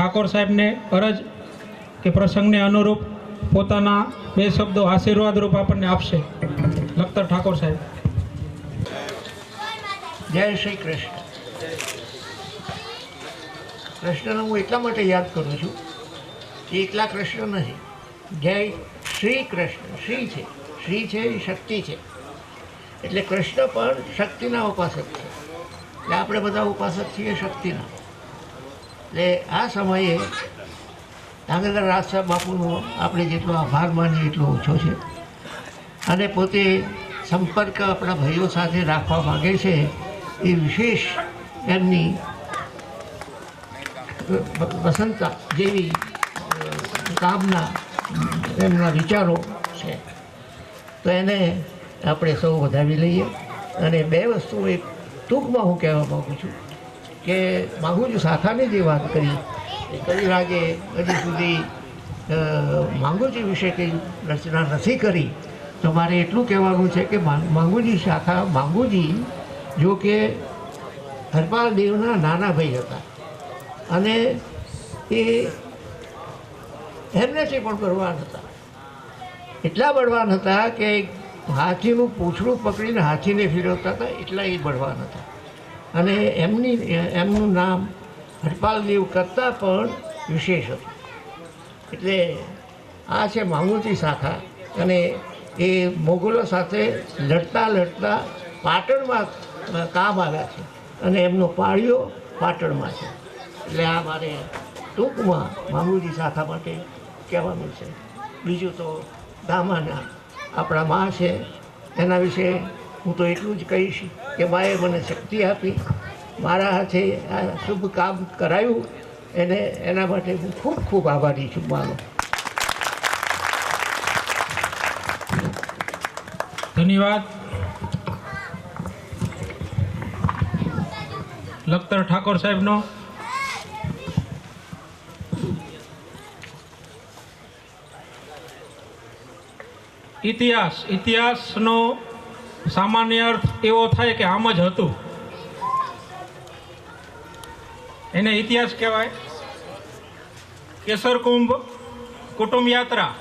ઠાકોર સાહેબને અરજ કે પ્રસંગને અનુરૂપ પોતાના 2 શબ્દો આશીર્વાદ રૂપ આપણને આપશે. લખતર ઠાકોર સાહેબ. જય શ્રી કૃષ્ણ. કૃષ્ણને હું એટલા માટે યાદ કરું છું કે એકલા કૃષ્ણ નથી, જય શ્રી કૃષ્ણ. શ્રી છે, શ્રી છે એ શક્તિ છે, એટલે કૃષ્ણ પણ શક્તિના ઉપાસક છે. એટલે આપણે બધા ઉપાસક છીએ શક્તિના. એટલે આ સમયે ધાંગધ્રા રાજ સાહેબ બાપુનો આપણે જેટલો આભાર માનીએ એટલો ઓછો છે. અને પોતે સંપર્ક આપણા ભાઈઓ સાથે રાખવા માગે છે એ વિશેષ એમની વસંતા જેવી કામના એમના વિચારો છે. તો એને આપણે સૌ વધાવી લઈએ. અને 2 વસ્તુ એક ટૂંકમાં હું કહેવા માગું છું કે માગુજી શાખાની જે વાત કરી એ કઈ લાગે હજી સુધી માંગુજી વિશે કંઈ રચના નથી કરી. તો મારે એટલું કહેવાનું છે કે માંગુજી શાખા, માંગુજી જો કે હરપાલ દેવના નાના ભાઈ હતા અને એ એમનેથી પણ બળવાન હતા. એટલા બળવાન હતા કે હાથીનું પૂંછડું પકડીને હાથીને ફેરવતા હતા, એટલા એ બળવાન હતા. અને એમનું નામ હરપાલ દેવ કરતાં પણ વિશેષ હતું. એટલે આ છે માંગુજી શાખા. અને એ મોગલો સાથે લડતા લડતા પાટણમાં કામ આવ્યા છે અને એમનો પાળિયો પાટણમાં છે. એટલે આ મારે ટૂંકમાં માંગુજી શાખા માટે કહેવાનું છે. બીજું તો દામાના આપણા મા છે, એના વિશે હું તો એટલું જ કહીશ કે માએ મને શક્તિ આપી, મારા હાથે આ શુભ કામ કરાયું, એના માટે હું ખૂબ ખૂબ આભારી છું માનો. ધન્યવાદ. લખતર ઠાકોર સાહેબનો. ઇતિહાસનો સામાન્ય અર્થ એવો થાય કે આમ જ હતું, એને ઇતિહાસ કહેવાય. કેસર કુંભ કુટુંબ યાત્રા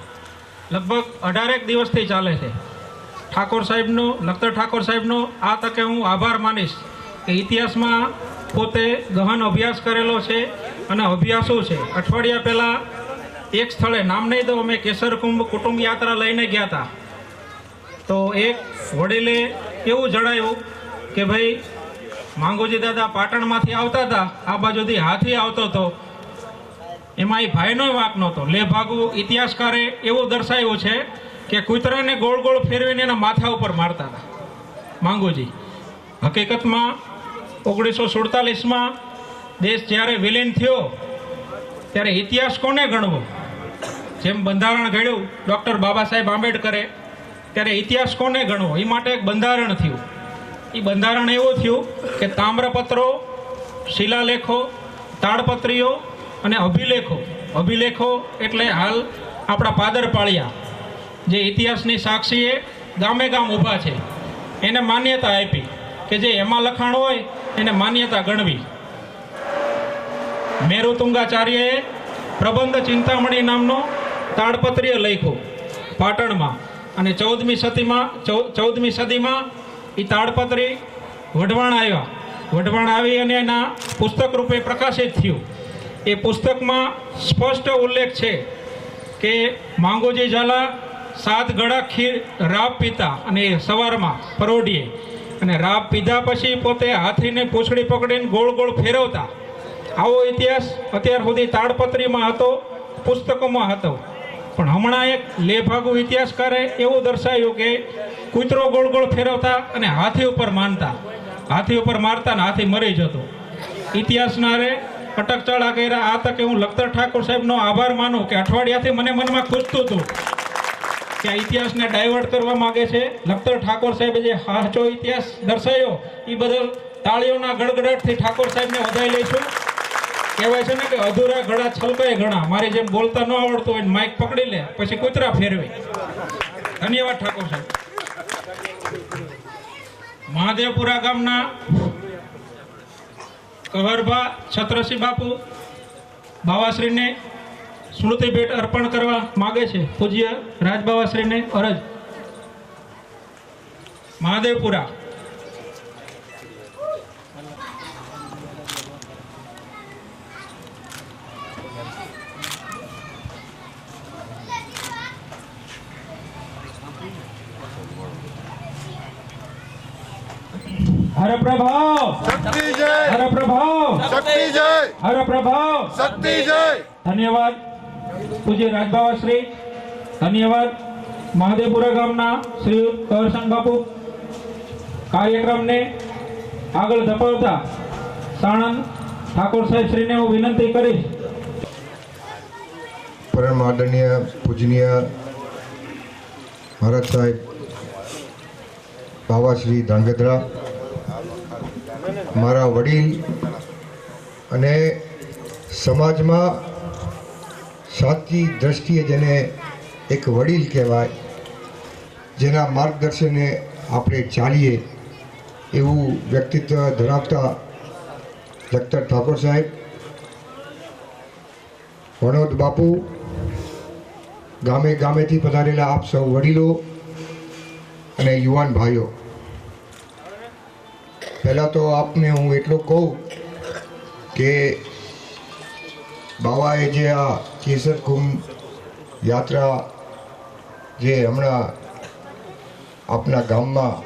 લગભગ 18 દિવસથી ચાલે છે. ઠાકોર સાહેબનો, લખતર ઠાકોર સાહેબનો આ તકે હું આભાર માનીશ કે ઇતિહાસમાં પોતે ગહન અભ્યાસ કરેલો છે અને અભ્યાસુ છે. અઠવાડિયા પહેલાં એક સ્થળે, નામ નહીં દઉં, અમે કેસર કુંભ કુટુંબ યાત્રા લઈને ગયા હતા. તો એક વડીલે એવું જણાવ્યું કે ભાઈ માંગુજી દાદા પાટણમાંથી આવતા હતા, આ બાજુથી હાથી આવતો હતો, એમાં એ ભાઈનો વાંક નહોતો. લેભાગુ ઇતિહાસકારે એવું દર્શાવ્યું છે કે કૂતરાને ગોળ ગોળ ફેરવીને એના માથા ઉપર મારતા હતા માંગુજી. હકીકતમાં 1947માં દેશ જ્યારે વિલીન થયો ત્યારે ઇતિહાસ કોને ગણવો? જેમ બંધારણ ઘડ્યું ડૉક્ટર બાબા સાહેબ આંબેડકરે, ત્યારે ઇતિહાસ કોને ગણવો? એ માટે એક બંધારણ થયું. એ બંધારણ એવું થયું કે તામ્રપત્રો, શિલાલેખો, તાડપત્રીઓ અને અભિલેખો એટલે હાલ આપણા પાદરપાળિયા જે ઇતિહાસની સાક્ષીએ ગામે ગામ ઊભા છે, એને માન્યતા આપી કે જે એમાં લખાણ હોય એને માન્યતા ગણવી. મેરુતુંગાચાર્યએ પ્રબંધ ચિંતામણી નામનો તાડપત્રીય લખ્યો પાટણમાં, અને 14મી સદીમાં એ તાડપત્રી વઢવાણ આવી અને એના પુસ્તક રૂપે પ્રકાશિત થયું. એ પુસ્તકમાં સ્પષ્ટ ઉલ્લેખ છે કે માંગુજી ઝાલા 7 ગળા ખીર રાબ પીતા અને સવારમાં પરોઢીએ, અને રાબ પીધા પછી પોતે હાથીને પૂંછડી પકડીને ગોળ ગોળ ફેરવતા. આવો ઇતિહાસ અત્યાર સુધી તાડપત્રીમાં હતો, પુસ્તકોમાં હતો. પણ હમણાં એક લેભાગુ ઇતિહાસકારે એવું દર્શાવ્યું કે કૂતરો ગોળ ગોળ ફેરવતા અને હાથી ઉપર મારતા ને હાથી મરી જતો. ઇતિહાસના રે અટકચાળા કર્યા. આ તકે હું લખતર ઠાકોર સાહેબનો આભાર માનું કે અઠવાડિયાથી મને મનમાં ખૂંચતું હતું કે આ ઇતિહાસને ડાયવર્ટ કરવા માગે છે. લખતર ઠાકોર સાહેબે જે સાચો ઇતિહાસ દર્શાવ્યો એ બદલ તાળીઓના ગડગડાટથી ઠાકોર સાહેબને વધાવી લઈશું. કહેવાય છે ને કે અધૂરા ઘડા છલકાય ઘણા. મારી જેમ બોલતા ન આવડતું હોય માઇક પકડી લે પછી કૂતરા ફેરવે. ધન્યવાદ ઠાકોર સાહેબ. મહાદેવપુરા ગામના કહરભા છત્રસિંહ બાપુ બાવાશ્રીને સ્મૃતિ ભેટ અર્પણ કરવા માગે છે. પૂજ્ય રાજબાવાશ્રીને અરજ. મહાદેવપુરા. હર પ્રભાવ શક્તિ જય હર પ્રભાવ શક્તિ જય હર પ્રભાવ. શક્તિ જય ધન્યવાદ પૂજ્ય રાજબાવાશ્રી. ધન્યવાદ મહાદેવપુરા ગામના શ્રી કવરસન બાપુ. કાર્યક્રમને આગળ ધપાવતા સાણંદ ઠાકોર સાહેબ શ્રીને હું વિનંતી કરીશ. પરમ આદરણીય પૂજનીય મહારાજ સાહેબ બાવાશ્રી ધાંગધ્રા, મારા વડીલ અને સમાજમાં સાચી દ્રષ્ટિએ જેને એક વડીલ કહેવાય, જેના માર્ગદર્શને આપણે ચાલીએ એવું વ્યક્તિત્વ ધરાવતા લખતર ઠાકોર સાહેબ, વણોદ બાપુ, ગામે ગામેથી પધારેલા આપ સૌ વડીલો અને યુવાન ભાઈઓ, પહેલાં તો આપને હું એટલું કહું કે બાવાએ જે આ કેસર કુંભ યાત્રા જે હમણાં આપના ગામમાં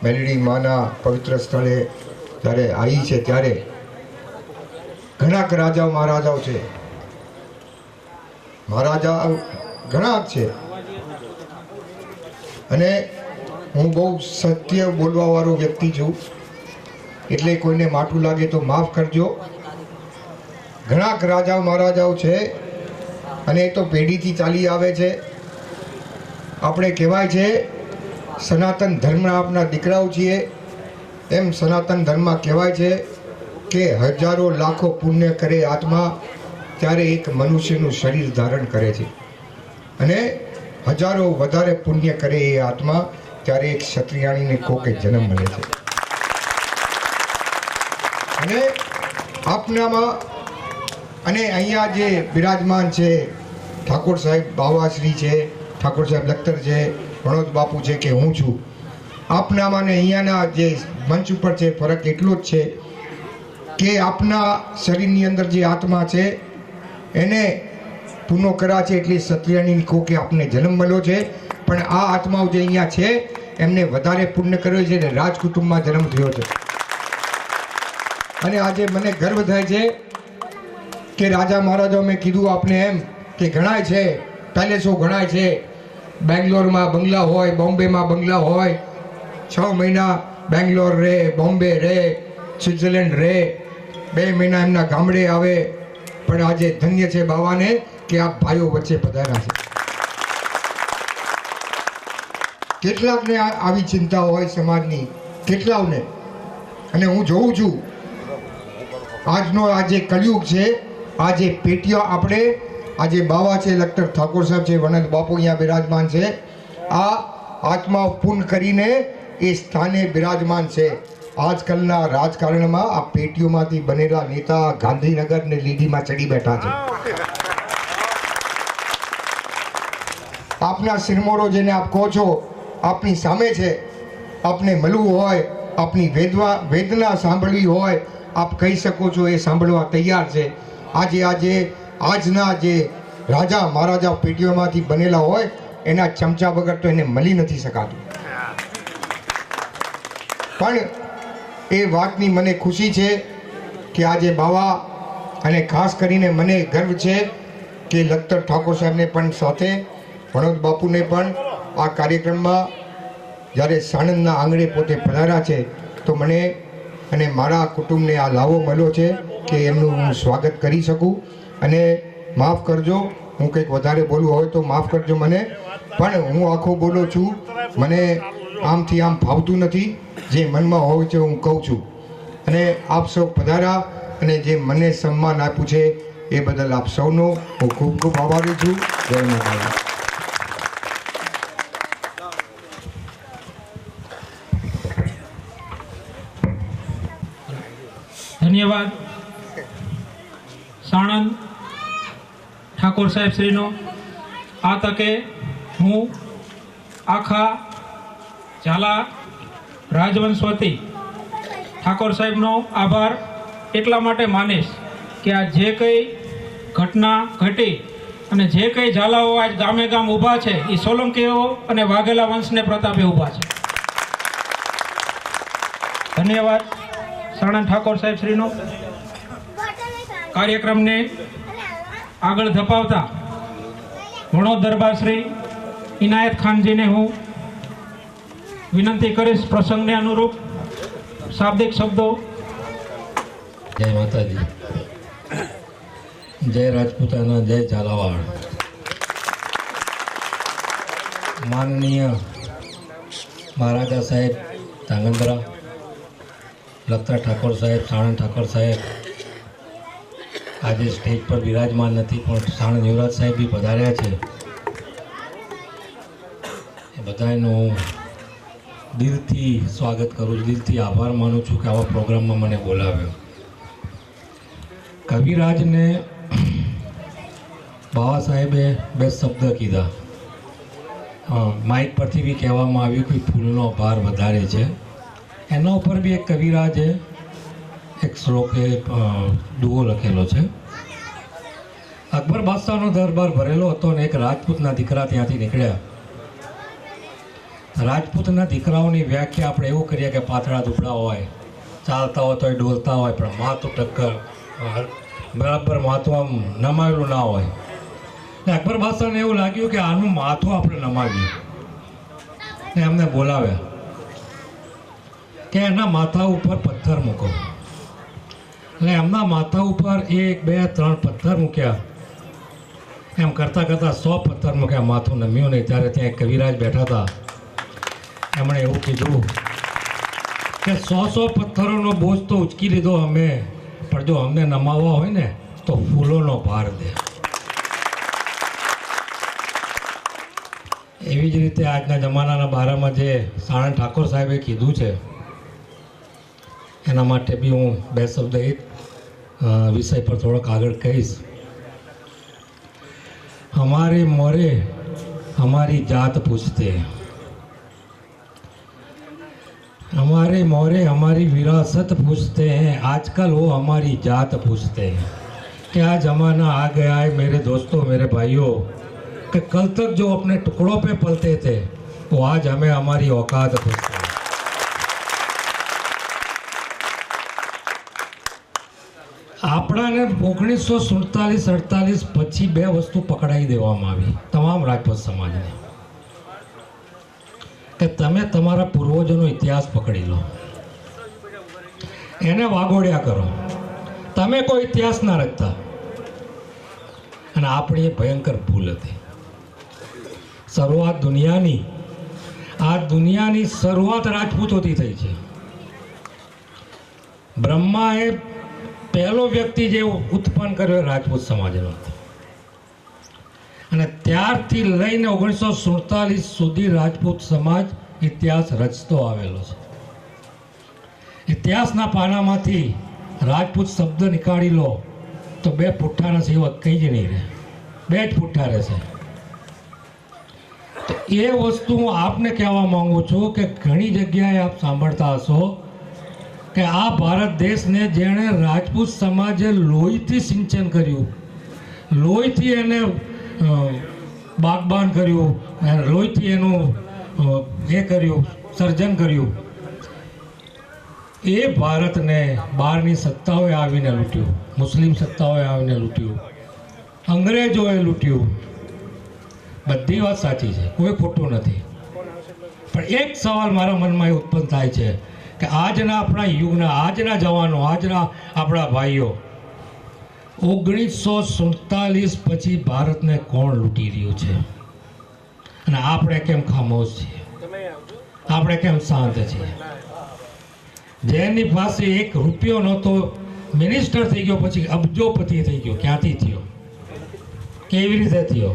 મેલડી માના પવિત્ર સ્થળે જ્યારે આવી છે, ત્યારે ઘણા રાજાઓ મહારાજાઓ છે, મહારાજા ઘણા છે, અને હું બહુ સત્ય બોલવાવાળો વ્યક્તિ છું, એટલે કોઈને માઠું લાગે તો માફ કરજો. ઘણા રાજાઓ મહારાજાઓ છે અને એ તો પેઢીથી ચાલી આવે છે. આપણે કહેવાય છે સનાતન ધર્મના આપણા દીકરાઓ છીએ, એમ સનાતન ધર્મમાં કહેવાય છે કે હજારો લાખો પુણ્ય કરે આત્મા ત્યારે એક મનુષ્યનું શરીર ધારણ કરે છે, અને હજારો વધારે પુણ્ય કરે એ આત્મા ત્યારે એક ક્ષત્રિયાણીને કોકે જન્મ મળે છે. અને આપનામાં અને અહીંયા જે બિરાજમાન છે ઠાકોર સાહેબ બાવાશ્રી છે, ઠાકોર સાહેબ લખતર છે, વણોદ બાપુ છે કે હું છું, આપનામાં ને અહીંયાના જે મંચ ઉપર છે ફરક એટલો જ છે કે આપના શરીરની અંદર જે આત્મા છે એને પૂનો કરા છે, એટલે ક્ષત્રિયાની કોકે આપને જન્મ મળ્યો છે. પણ આ આત્માઓ જે અહીંયા છે એમને વધારે પુણ્ય કર્યો છે અને રાજકુટુંબમાં જન્મ થયો છે. અને આજે મને ગર્વ થાય છે કે રાજા મહારાજાઓ મેં કીધું આપને એમ કે ઘણાય છે, પેલેસો ઘણાય છે, બેંગ્લોરમાં બંગલા હોય, બોમ્બેમાં બંગલા હોય, 6 મહિના બેંગ્લોર રહે, બોમ્બે રહે, સ્વિટ્ઝરલેન્ડ રહે, 2 મહિના એમના ગામડે આવે. પણ આજે ધન્ય છે બાવાને કે આ ભાઈઓ વચ્ચે પધાર્યા છે. કેટલાકને આવી ચિંતા હોય સમાજની, કેટલાઓને. અને હું જોઉં છું આજનો આ જે કળિયુગ છે, આ જે પેટીઓ આપણે આજે બાવા છે, લખતર ઠાકોર સાહેબ છે, વણંદ બાપુ અહીંયા બિરાજમાન છે, આ આત્મા પૂર્ણ કરીને એ સ્થાને બિરાજમાન છે. આજકાલના રાજકારણમાં આ પેટીઓમાંથી બનેલા નેતા ગાંધીનગર ને લીડીમાં ચડી બેઠા છે. આપના સિરમોરો જેને આપ કહો છો આપની સામે છે, આપને મળવું હોય, આપની વેદના સાંભળવી હોય, આપ કહી શકો છો, એ સાંભળવા તૈયાર છે. આજના જે રાજા મહારાજા પેટીઓમાંથી બનેલા હોય એના ચમચા વગર તો એને મળી નથી શકાતું. પણ એ વાતની મને ખુશી છે કે આજે બાવા, અને ખાસ કરીને મને ગર્વ છે કે લખતર ઠાકોર સાહેબને પણ સાથે, વણોદ બાપુને પણ આ કાર્યક્રમમાં જ્યારે સાણંદના આંગણે પોતે પધાર્યા છે, તો મને અને મારા કુટુંબને આ લાવો મળ્યો છે કે એમનું હું સ્વાગત કરી શકું. અને માફ કરજો, હું કંઈક વધારે બોલવું હોય તો માફ કરજો મને, પણ હું આખો બોલું છું, મને આમથી આમ ફાવતું નથી, જે મનમાં હોય છે હું કહું છું. અને આપ સૌ પધાર્યા અને જે મને સન્માન આપ્યું છે એ બદલ આપ સૌનો હું ખૂબ ખૂબ આભારી છું. જય માતા. ધન્યવાદ સાણંદ ઠાકોર સાહેબ શ્રીનો આ તકે હું આખા ઝાલા રાજવંશ વતી ઠાકોર સાહેબનો આભાર એટલા માટે માનીશ કે આ જે કંઈ ઘટના ઘટી અને જે કંઈ ઝાલાઓ આજ ગામે ગામ ઊભા છે એ સોલંકીઓ અને વાઘેલા વંશને પ્રતાપે ઊભા છે. ધન્યવાદ સાણંદ ઠાકોર સાહેબ શ્રીનો. કાર્યક્રમને આગળ ધપાવતા વણોદ દરબાર શ્રી ઇનાયત ખાનજીને હું વિનંતી કરીશ પ્રસંગને અનુરૂપ શાબ્દિક શબ્દો. જય માતાજી, જય રાજપૂતાના, જય ઝાલાવાડ. માનનીય મહારાજા સાહેબ ધાંગધ્રા, લખતર ઠાકોર સાહેબ, સાણંદ ઠાકોર સાહેબ આજે સ્ટેજ પર બિરાજમાન નથી, પણ સાણંદ યુવરાજ સાહેબ બી પધાર્યા છે. એ બધાનું હું દિલથી સ્વાગત કરું છું, દિલથી આભાર માનું છું કે આવા પ્રોગ્રામમાં મને બોલાવ્યો. કવિરાજને બાબા સાહેબે બે શબ્દ કીધા. માઇક પરથી બી કહેવામાં આવ્યું કે ફૂલનો ભાર વધારે છે. એના ઉપર બી એક કવિરાજે એક શ્લોકે દુઓ લખેલો છે. અકબર બાદશાહનો દરબાર ભરેલો હતો અને એક રાજપૂતના દીકરા ત્યાંથી નીકળ્યા. રાજપૂતના દીકરાઓની વ્યાખ્યા આપણે એવું કરીએ કે પાતળા દુબળા હોય, ચાલતા હોય તોય ડોલતા હોય, પણ માથું ટક્કર બરાબર માથું આમ નમાવેલું ના હોય. ને અકબર બાદશાહને એવું લાગ્યું કે આનું માથું આપણે નમાવીએ, ને એમને બોલાવ્યા કે એના માથા ઉપર પથ્થર મૂકો. એટલે એમના માથા ઉપર 1, 2, 3 પથ્થર મૂક્યા. એમ કરતાં કરતાં 100 પથ્થર મૂક્યા, માથું નમ્યું નહીં. ત્યારે ત્યાં એક કવિરાજ બેઠા હતા. એમણે એવું કીધું કે 100 પથ્થરોનો બોજ તો ઉચકી લીધો અમે, પણ જો અમને નમાવવા હોય ને તો ફૂલોનો ભાર દે. એવી જ રીતે આજના જમાનાના બારામાં જે સાણંદ ઠાકોર સાહેબે કીધું છે એના માટે બી હું બે શબ્દ એક વિષય પર થોડોક આગળ કહીશ. हमारे मोरे हमारी जात पूछते हैं, हमारे मोरे हमारी विरासत पूछते हैं, आजकल वो हमारी जात पूछते हैं. क्या ज़माना आ गया है मेरे दोस्तों, मेरे भाइयों, कि कल तक जो अपने टुकड़ों पे पलते थे वो आज हमें हमारी औकात पूछते हैं. આપણાને 1947-48 પછી બે વસ્તુ પકડાઈ દેવામાં આવી તમામ રાજપૂત સમાજને કે તમે તમારા પૂર્વજોનો ઇતિહાસ પકડી લો, એને વાગોડ્યા કરો, તમે કોઈ ઇતિહાસ ના રાખતા. અને આપણી ભયંકર ભૂલ હતી. શરૂઆત દુનિયાની, આ દુનિયાની શરૂઆત રાજપૂતોથી થઈ છે. બ્રહ્માએ પહેલો વ્યક્તિ જે ઉત્પન્ન કર્યો એ રાજપૂત સમાજનો હતો. અને ત્યારથી લઈને 1947 સુધી રાજપૂત સમાજ ઇતિહાસ રચતો આવેલો છે. ઇતિહાસના પાનામાંથી રાજપૂત શબ્દ નીકાળી લો તો બે પુઠ્ઠાના સિવાય કંઈ જ નહીં રહે, બે જ પુઠ્ઠા રહેશે. તો એ વસ્તુ હું આપને કહેવા માંગુ છું કે ઘણી જગ્યાએ આપ સાંભળતા હશો કે આ ભારત દેશને જેણે રાજપૂત સમાજે લોહીથી સિંચન કર્યું, લોહીથી એને બાગબાન કર્યું, લોહીથી એનું એ કર્યું, સર્જન કર્યું, એ ભારતને બહારની સત્તાઓએ આવીને લૂંટ્યું, મુસ્લિમ સત્તાઓએ આવીને લૂંટ્યું, અંગ્રેજોએ લૂંટ્યું. બધી વાત સાચી છે, કોઈ ખોટું નથી. પણ એક સવાલ મારા મનમાં એ ઉત્પન્ન થાય છે કે આજના આપણા યુગના, આજના જવાનો, આજના આપણા ભાઈઓ, 1947 પછી ભારતને કોણ લૂંટી રહ્યું છે? અને આપણે કેમ ખામોશ છીએ? આપણે કેમ શાંત છીએ? જેની પાસે 1 રૂપિયો નહોતો, મિનિસ્ટર થઈ ગયો, પછી અબજોપતિ થઈ ગયો. ક્યાંથી થયો? કેવી રીતે થયો?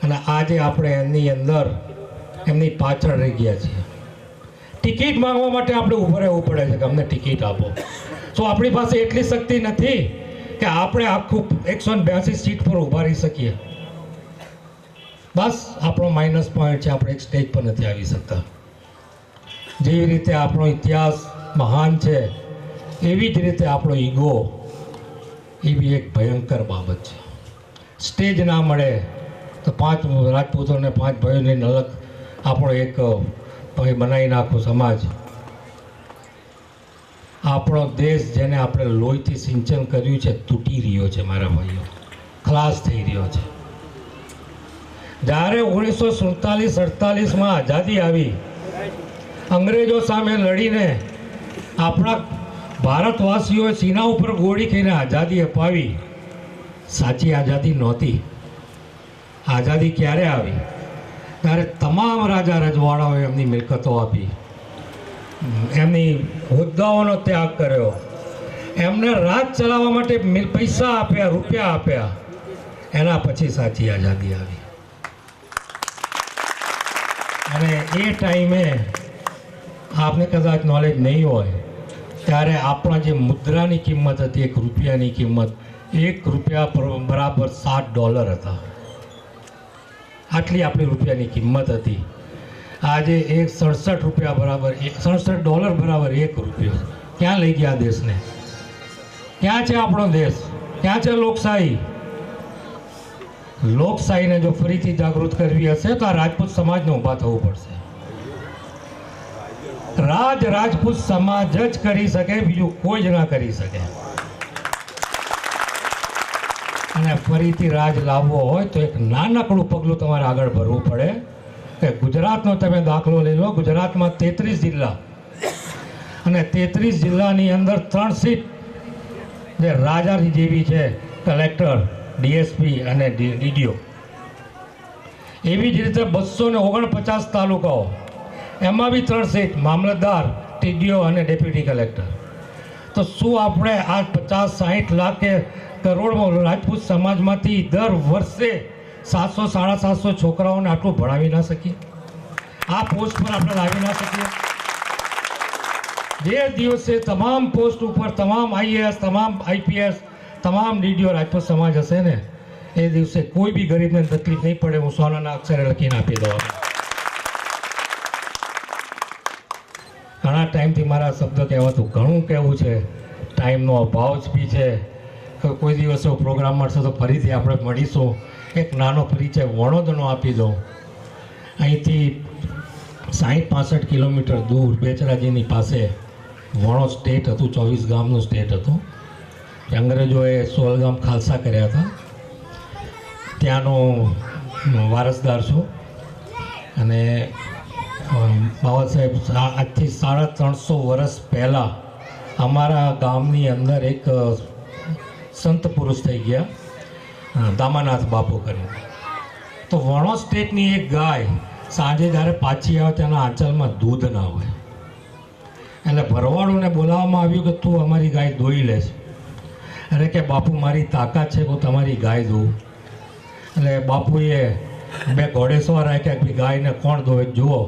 અને આજે આપણે એની અંદર એમની પાછળ રહી ગયા છીએ. ટિકિટ માંગવા માટે આપણે ઊભા રહેવું પડે છે કે અમને ટિકિટ આપો. તો આપણી પાસે એટલી શક્તિ નથી કે આપણે આખું 182 સીટ પર ઊભા રહી શકીએ. બસ આપણો માઇનસ પોઈન્ટ છે, આપણે એક સ્ટેજ પર નથી આવી શકતા. જેવી રીતે આપણો ઇતિહાસ મહાન છે, એવી જ રીતે આપણો ઈગો એ બી એક ભયંકર બાબત છે. સ્ટેજ ના મળે તો 5 રાજપૂતોને 5 ભાઈઓની અલગ આપણો એક બનાવી નાખો સમાજ. આપણો દેશ જેને આપણે લોહીથી સિંચન કર્યું છે તૂટી રહ્યો છે મારા ભાઈઓ, ખલાસ થઈ રહ્યો છે. જ્યારે 1947-48માં આઝાદી આવી, અંગ્રેજો સામે લડીને આપણા ભારતવાસીઓએ સીના ઉપર ગોળી ખાઈને આઝાદી અપાવી. સાચી આઝાદી નહોતી. આઝાદી ક્યારે આવી? ત્યારે તમામ રાજા રજવાડાઓએ એમની મિલકતો આપી, એમની હોદ્દાઓનો ત્યાગ કર્યો, એમને રાજ ચલાવવા માટે પૈસા આપ્યા, રૂપિયા આપ્યા. એના પછી સાચી આઝાદી આવી. અને એ ટાઈમે આપને કદાચ નોલેજ નહીં હોય, ત્યારે આપણા જે મુદ્રાની કિંમત હતી, 1 રૂપિયાની કિંમત, 1 રૂપિયા બરાબર $7 હતા. આટલી આપણી રૂપિયાની કિંમત હતી. આજે 67 રૂપિયા બરાબર $67 બરાબર 1 રૂપિયો. ક્યાં લઈ ગયા દેશને? ક્યાં છે આપણો દેશ? ક્યાં છે લોકશાહી? લોકશાહીને જો ફરીથી જાગૃત કરવી હશે તો આ રાજપૂત સમાજને ઊભા થવું પડશે. રાજપૂત સમાજ જ કરી શકે, બીજું કોઈ જ ના કરી શકે. અને ફરીથી રાજ લાવવો હોય તો એક નાનકડું પગલું તમારે આગળ ભરવું પડે. કે ગુજરાતનો તમે દાખલો લઈ લો. ગુજરાતમાં 33 જિલ્લા અને 33 જિલ્લાની અંદર 3 સીટ જે રાજાની જેવી છે, કલેક્ટર, ડીએસપી અને ડીડીઓ. એવી જ રીતે 249 તાલુકાઓ, એમાં બી 3 સીટ, મામલતદાર, ટીડીઓ અને ડેપ્યુટી કલેક્ટર. તો શું આપણે આ 50-60 લાખ કે કરોડ રાજપૂત સમાજમાંથી દર વર્ષે 700-750 છોકરાઓને આટલું ભણાવી ના શકીએ? આ પોસ્ટ પર આપણે લાવી ના શકીએ? જે દિવસે તમામ પોસ્ટ ઉપર તમામ આઈએએસ, તમામ આઈપીએસ, તમામ ડીડીઓ રાજપૂત સમાજ હશે ને, એ દિવસે કોઈ બી ગરીબને તકલીફ નહીં પડે. હું સોનાના અક્ષરે લખીને આપી દઉં. ઘણા ટાઈમથી મારા શબ્દ કહેવાતું ઘણું કહેવું છે, ટાઈમનો અભાવ જ બી છે. કોઈ દિવસે પ્રોગ્રામ મળશે તો ફરીથી આપણે મળીશું. એક નાનો પરિચય વણોદનો આપી દઉં. અહીંથી 60-65 કિલોમીટર દૂર બેચરાજીની પાસે વણોદ સ્ટેટ હતું, 24 ગામનું સ્ટેટ હતું. અંગ્રેજોએ 16 ગામ ખાલસા કર્યા હતા. ત્યાંનો વારસદાર છું. અને બાબા સાહેબ આજથી 350 વર્ષ પહેલાં અમારા ગામની અંદર એક સંત પુરુષ થઈ ગયા, દામાનાથ બાપુ કરીને. તો વણોદ સ્ટેટની એક ગાય સાંજે જ્યારે પાછી આવે તેના આંચલમાં દૂધ ના હોય, એટલે ભરવાડોને બોલાવવામાં આવ્યું કે તું અમારી ગાય દોઈ લે છે. અરે કે બાપુ મારી તાકાત છે હું તમારી ગાય દઉં. એટલે બાપુએ 2 ઘોડેસવાર રાખ્યા કે ગાયને કોણ દોવે જુઓ.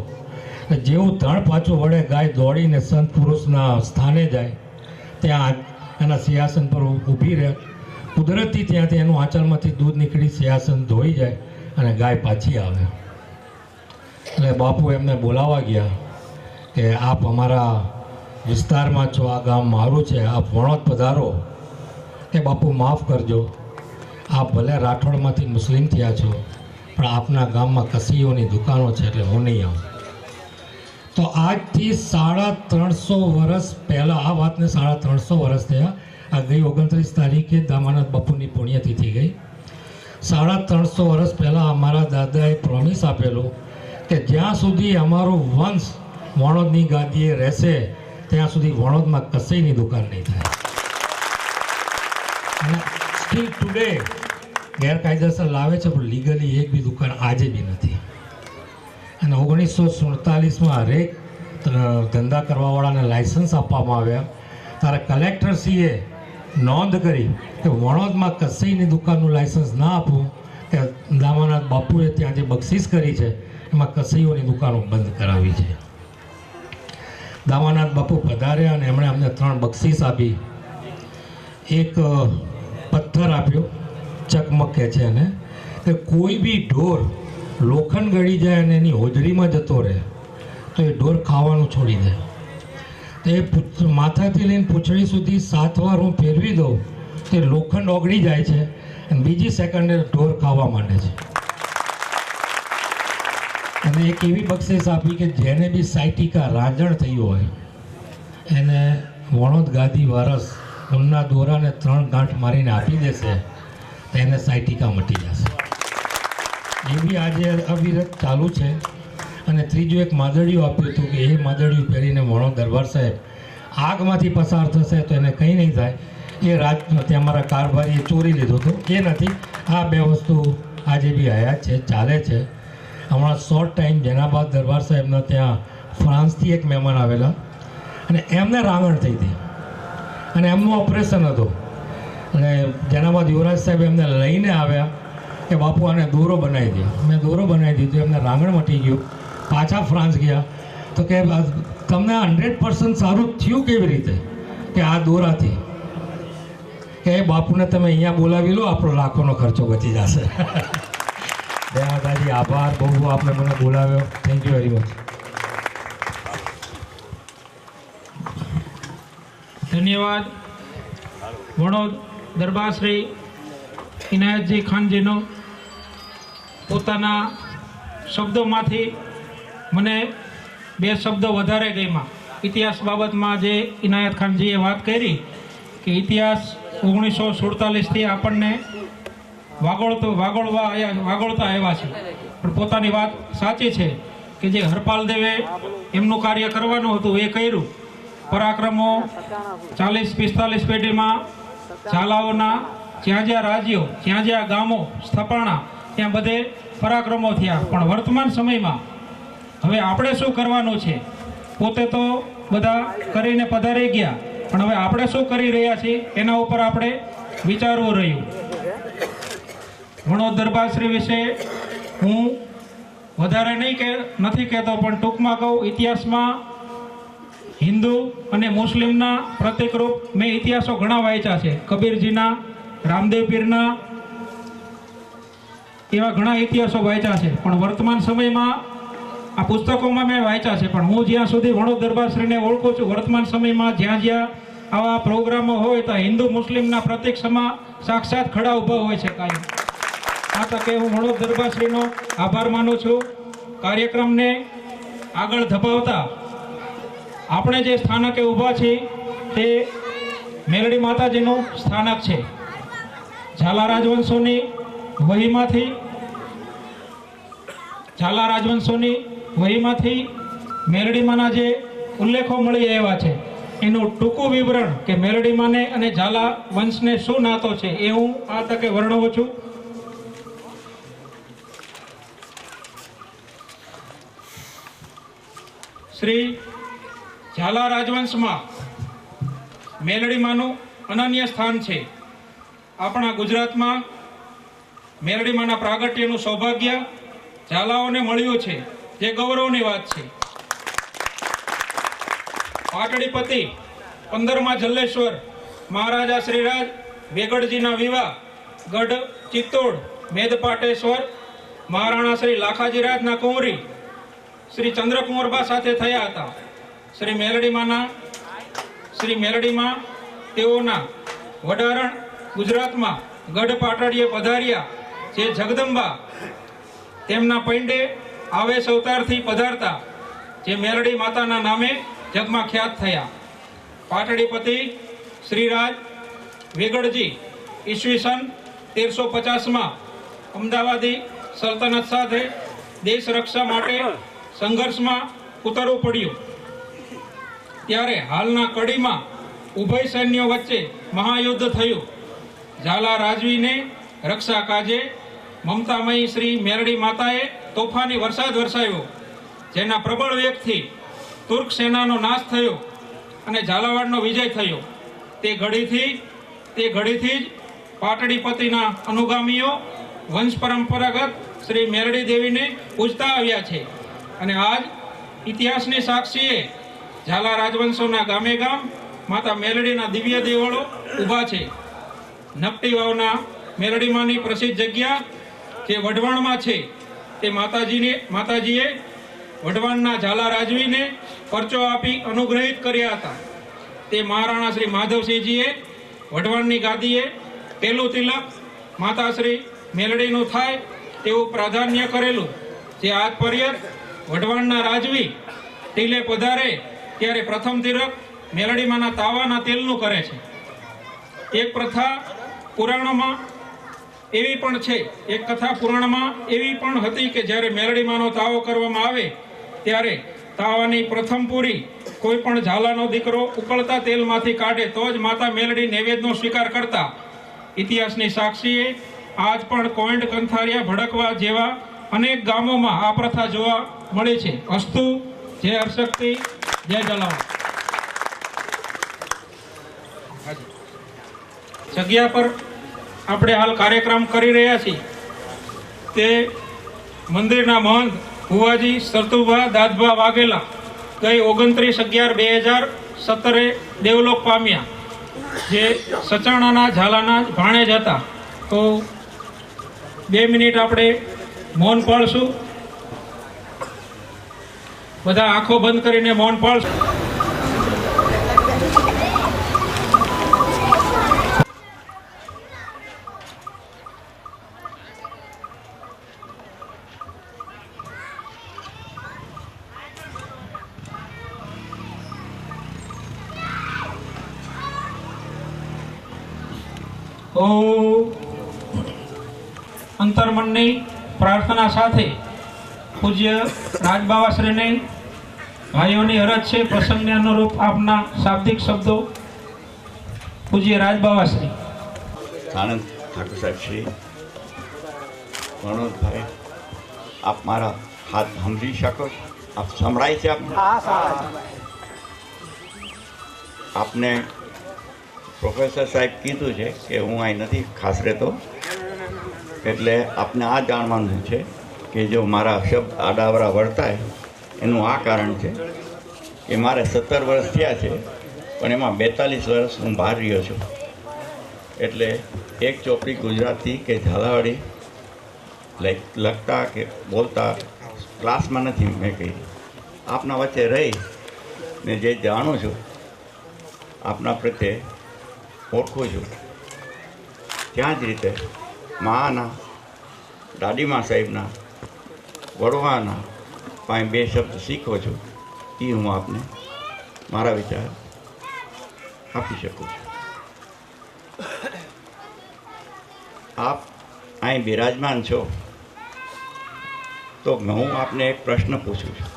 જેવું ધણ પાછું વળે ગાય દોડીને સંત પુરુષના સ્થાને જાય, ત્યાં એના સિંહાસન પર ઊભી રહે. કુદરતી ત્યાંથી એનું આંચલમાંથી દૂધ નીકળી સિંહાસન ધોઈ જાય અને ગાય પાછી આવે. એટલે બાપુ એમને બોલાવવા ગયા કે આપ અમારા વિસ્તારમાં છો, આ ગામ મારું છે, આપ વણોદ પધારો. કે બાપુ માફ કરજો, આપ ભલે રાઠોડમાંથી મુસ્લિમ થયા છો, પણ આપના ગામમાં કસીઓની દુકાનો છે એટલે હું નહીં આવું. તો આજથી 350 વર્ષ પહેલાં, આ વાતને 350 વર્ષ થયા. આ ગઈ 29 તારીખે દામાનાથ બાપુની પુણ્યતિથિ ગઈ. 350 વર્ષ પહેલાં અમારા દાદાએ પ્રોમિસ આપેલું કે જ્યાં સુધી અમારો વંશ વણોદની ગાદીએ રહેશે ત્યાં સુધી વણોદમાં કસઈની દુકાન નહીં થાય. અને સ્ટીલ ટુડે ગેરકાયદેસર લાવે છે, પણ લીગલી એક બી દુકાન આજે બી નથી. અને 1947માં હરેક ધંધા કરવાવાળાને લાઇસન્સ આપવામાં આવ્યા. ત્યારે કલેક્ટરશ્રીએ નોંધ કરી કે વણોદમાં કસઈની દુકાનનું લાઇસન્સ ના આપવું, કે દામાનાથ બાપુએ ત્યાં જે બક્ષિસ કરી છે એમાં કસઈઓની દુકાનો બંધ કરાવી છે. દામાનાથ બાપુ પધાર્યા અને એમણે અમને 3 બક્ષિસ આપી. એક પથ્થર આપ્યો, ચકમક કહે છે એને, કે કોઈ બી ઢોર લોખંડ ગળી જાય અને એની હોજરીમાં જતો રહે તો એ ઢોર ખાવાનું છોડી દે. તો એ માથાથી લઈને પૂંછડી સુધી 7 વાર હું ફેરવી દઉં તો એ લોખંડ ઓગળી જાય છે અને બીજી સેકન્ડે ઢોર ખાવા માંડે છે. અને એક એવી બક્ષિસ આપી કે જેને બી સાયટિકા રાંજણ થયું હોય એને વણોદ ગાદી વારસ ઊનના દોરાને 3 ગાંઠ મારીને આપી દેશે તો એને સાયટિકા મટી જશે. એ બી આજે અવિરત ચાલુ છે. અને ત્રીજું એક માદળિયું આપ્યું હતું કે એ માદળિયું પહેરીને વણોદ દરબાર સાહેબ આગમાંથી પસાર થશે તો એને કંઈ નહીં થાય. એ રાજ ત્યાં અમારા કારભારીએ ચોરી લીધું હતું, એ નથી. આ 2 વસ્તુ આજે બી હયાત છે, ચાલે છે. હમણાં શોર્ટ ટાઈમ જેનાબાદ દરબાર સાહેબના ત્યાં ફ્રાન્સથી એક મહેમાન આવેલા અને એમને રાંગણ થઈ હતી અને એમનું ઓપરેશન હતું. અને જેનાબાદ યુવરાજ સાહેબ એમને લઈને આવ્યા કે બાપુ આને દોરો બનાવી દે. મેં દોરો બનાવી દીધો, એમને રાંગણ મટી ગયું. પાછા ફ્રાન્સ ગયા તો કે તમને 100% સારું થયું કેવી રીતે? કે આ દોરાથી. કે બાપુને તમે અહીંયા બોલાવી લો, આપણો લાખોનો ખર્ચો બચી જશે. જય માતાજી, આભાર બહુ આપને મને બોલાવ્યો. Thank you very much. ધન્યવાદ. વણોદ દરબાર શ્રી ઇનાયતજી ખાનજીનો પોતાના શબ્દોમાંથી મને 2 શબ્દો વધારે ગમ્યા. ઇતિહાસ બાબતમાં જે ઇનાયત ખાનજીએ વાત કરી કે ઇતિહાસ 1947થી આપણને વાગોળતા આવ્યા છે, પણ પોતાની વાત સાચી છે કે જે હરપાલ દેવે એમનું કાર્ય કરવાનું હતું એ કર્યું. પરાક્રમો 40-45 પેઢીમાં ઝાલાઓના જ્યાં જ્યાં રાજ્યો, જ્યાં જ્યાં ગામો સ્થપાણા ત્યાં બધે પરાક્રમો થયા. પણ વર્તમાન સમયમાં હવે આપણે શું કરવાનું છે? પોતે તો બધા કરીને પધારી ગયા, પણ હવે આપણે શું કરી રહ્યા છીએ એના ઉપર આપણે વિચારવું રહ્યું. વણોદ દરબારશ્રી વિશે હું વધારે નથી કહેતો, પણ ટૂંકમાં કહું, ઇતિહાસમાં હિન્દુ અને મુસ્લિમના પ્રતિકરૂપ મેં ઇતિહાસો ઘણા વાંચ્યા છે. કબીરજીના, રામદેવ પીરના, એવા ઘણા ઇતિહાસો વાંચ્યા છે. પણ વર્તમાન સમયમાં આ પુસ્તકોમાં મેં વાંચ્યા છે, પણ હું જ્યાં સુધી વણોદ દરબારશ્રીને ઓળખું છું, વર્તમાન સમયમાં જ્યાં જ્યાં આવા પ્રોગ્રામો હોય તો હિન્દુ મુસ્લિમના પ્રતિક સમા સાક્ષાત ખડા ઊભા હોય છે કાયમ. આ તકે હું વણોદ દરબારશ્રીનો આભાર માનું છું. કાર્યક્રમને આગળ ધપાવતા આપણે જે સ્થાનકે ઊભા છીએ તે મેલડી માતાજીનું સ્થાનક છે. ઝાલા રાજવંશોની વહીમાંથી મેલડીમાના જે ઉલ્લેખો મળી આવ્યા છે એનું ટૂંકું વિવરણ કે મેલડીમાને અને ઝાલા વંશને શું નાતો છે એ હું આ તકે વર્ણવું છું. શ્રી ઝાલા રાજવંશમાં મેલડીમાનું અનન્ય સ્થાન છે. આપણા ગુજરાતમાં મેલડીમાના પ્રાગટ્યનું સૌભાગ્ય ઝાલાઓને મળ્યું છે, જે ગૌરવની વાત છે. પાટડીપતિ 15મા જલ્લેશ્વર મહારાજા શ્રીરાજ વેગડજીના વિવાહ ગઢ ચિત્તોડ મેદપાટેશ્વર મહારાણા શ્રી લાખાજીરાજના કુંવરી શ્રી ચંદ્રકુંવરબા સાથે થયા હતા. શ્રી મેલડીમાં તેઓના વડારણ ગુજરાતમાં ગઢ પાટડીએ પધાર્યા, જે જગદંબા તેમના પૈંડે આવેશ અવતારથી પધારતા જે મેલડી માતાના નામે જગમાં ખ્યાત થયા. પાટડીપતિ શ્રીરાજ વેગડજી ઈસવીસન 1350માં અમદાવાદી સલ્તનત સાથે દેશ રક્ષા માટે સંઘર્ષમાં ઉતરવું પડ્યું. ત્યારે હાલના કડીમાં ઉભય સૈન્યો વચ્ચે મહાયુદ્ધ થયું. ઝાલા રાજવીને રક્ષા કાજે મમતામયી શ્રી મેલડી માતાએ તોફાની વરસાદ વરસાવ્યો, જેના પ્રબળ વેગથી તુર્ક સેનાનો નાશ થયો અને ઝાલાવાડનો વિજય થયો. તે ઘડીથી જ પાટડીપતિના અનુગામીઓ વંશ પરંપરાગત શ્રી મેલડી દેવીને પૂજતા આવ્યા છે. અને આજ ઇતિહાસની સાક્ષીએ ઝાલા રાજવંશોના ગામે ગામ માતા મેલડીના દિવ્ય દેવળો ઊભા છે. નકટી વાવના મેલડીમાંની પ્રસિદ્ધ જગ્યા જે વઢવાણમાં છે તે માતાજીએ વઢવાણના ઝાલા રાજવીને પરચો આપી અનુગ્રહિત કર્યા હતા. તે મહારાણા શ્રી માધવસિંહજીએ વઢવાણની ગાદીએ પહેલું તિલક માતાશ્રી મેલડીનું થાય તેવું પ્રાધાન્ય કરેલું. જે આજ પર્યત વઢવાણના રાજવી ટીલે પધારે ત્યારે પ્રથમ તિલક મેલડીમાંના તાવાના તેલનું કરે છે. એક પ્રથા પુરાણમાં એવી પણ છે, એક કથા પુરાણમાં એવી પણ હતી કે જ્યારે મેલડીમાંનો તાવો કરવામાં આવે ત્યારે તાવાની પ્રથમ પૂરી કોઈ પણ ઝાલાનો દીકરો ઉકળતા તેલમાંથી કાઢે તો જ માતા મેલડી નૈવેદ્યનો સ્વીકાર કરતા. ઇતિહાસની સાક્ષીએ આજ પણ કોઈન્ટ, કંથારિયા, ભડકવા જેવા અનેક ગામોમાં આ પ્રથા જોવા મળે છે. અસ્તુ, જય હરશક્તિ, જય જલાવણ. જગ્યા પર આપણે હાલ કાર્યક્રમ કરી રહ્યા છીએ તે મંદિરના મહંત ભુવાજી સરતુભા દાદભા વાઘેલા ગઈ 29/11/2017 દેવલોક પામ્યા, જે સચાણાના ઝાલાના ભાણેજ હતા. તો 2 મિનિટ આપણે મૌન પાળશું. બધા આંખો બંધ કરીને મૌન પાળશું. અંતર્મનની પ્રાર્થના સાથે પૂજ્ય રાજબાવાશ્રીને ભાઈઓની અરજ છે, પ્રસંગને અનુરૂપ આપના શાબ્દિક શબ્દો. પૂજ્ય રાજબાવાશ્રી. આનંદ ઠાકોર સાહેબ શ્રી મનોજભાઈ, આપ મારા હાથ સાંભળી શકો છો? આપ સંભળાય છે? આપને પ્રોફેસર સાહેબ કીધું છે કે હું અહીં નથી ખાસ રહેતો, એટલે આપને આ જાણવાનું છે કે જો મારા શબ્દ આડાવરા વર્તાય એનું આ કારણ છે કે મારે 17 વર્ષ થયા છે, પણ એમાં 42 વર્ષ હું બહાર રહ્યો છું. એટલે એક ચોપડી ગુજરાતી કે ઝાલાવાડી લખતા કે બોલતા ક્લાસમાં નથી મેં કહી. આપના વચ્ચે રહી ને જે જાણું છું આપના પ્રત્યે ઓળખું છું, ત્યાં જ રીતે માના દાદીમા સાહેબના વડવાના પાસે 2 શબ્દ શીખો છું. એ હું આપને મારા વિચાર આપી શકું છું. આપ અહીં બિરાજમાન છો તો હું આપને એક પ્રશ્ન પૂછું છું.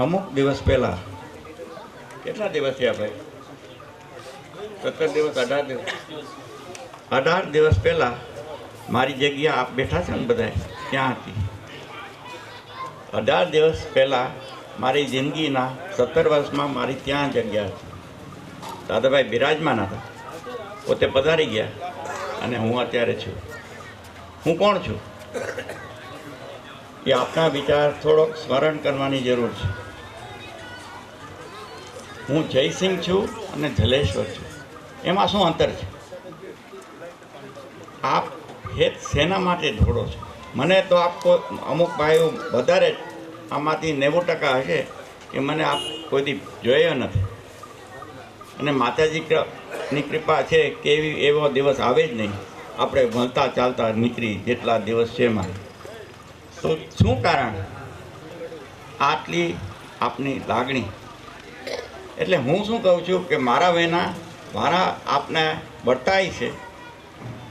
અમુક દિવસ પહેલાં, કેટલા દિવસ થયા ભાઈ? 17 દિવસ, 18 દિવસ, 18 દિવસ પહેલાં મારી જગ્યા આપ બેઠા છો ને બધા ત્યાં હતી. 18 દિવસ પહેલાં મારી જિંદગીના 17 વર્ષમાં મારી ત્યાં જગ્યા હતી. દાદાભાઈ બિરાજમાન હતા, પોતે પધારી ગયા અને હું અત્યારે છું. હું કોણ છું એ આપના વિચાર થોડોક સ્મરણ કરવાની જરૂર છે. હું જયસિંહ છું અને જલેશ્વર છું. એમાં શું અંતર છે? આપ હેત શેના માટે ઢોળો છો? મને તો આપકો અમુક ભાઈઓ વધારે આમાંથી 90% હશે કે મને આપ કોઈથી જોયો નથી. અને માતાજીની કૃપા છે કે એવો દિવસ આવે જ નહીં. આપણે ભણતા ચાલતા નીકળી જેટલા દિવસ છે મારે. તો શું કારણ આટલી આપની લાગણી? એટલે હું શું કહું છું કે મારા વેના મારા આપને વર્તાય છે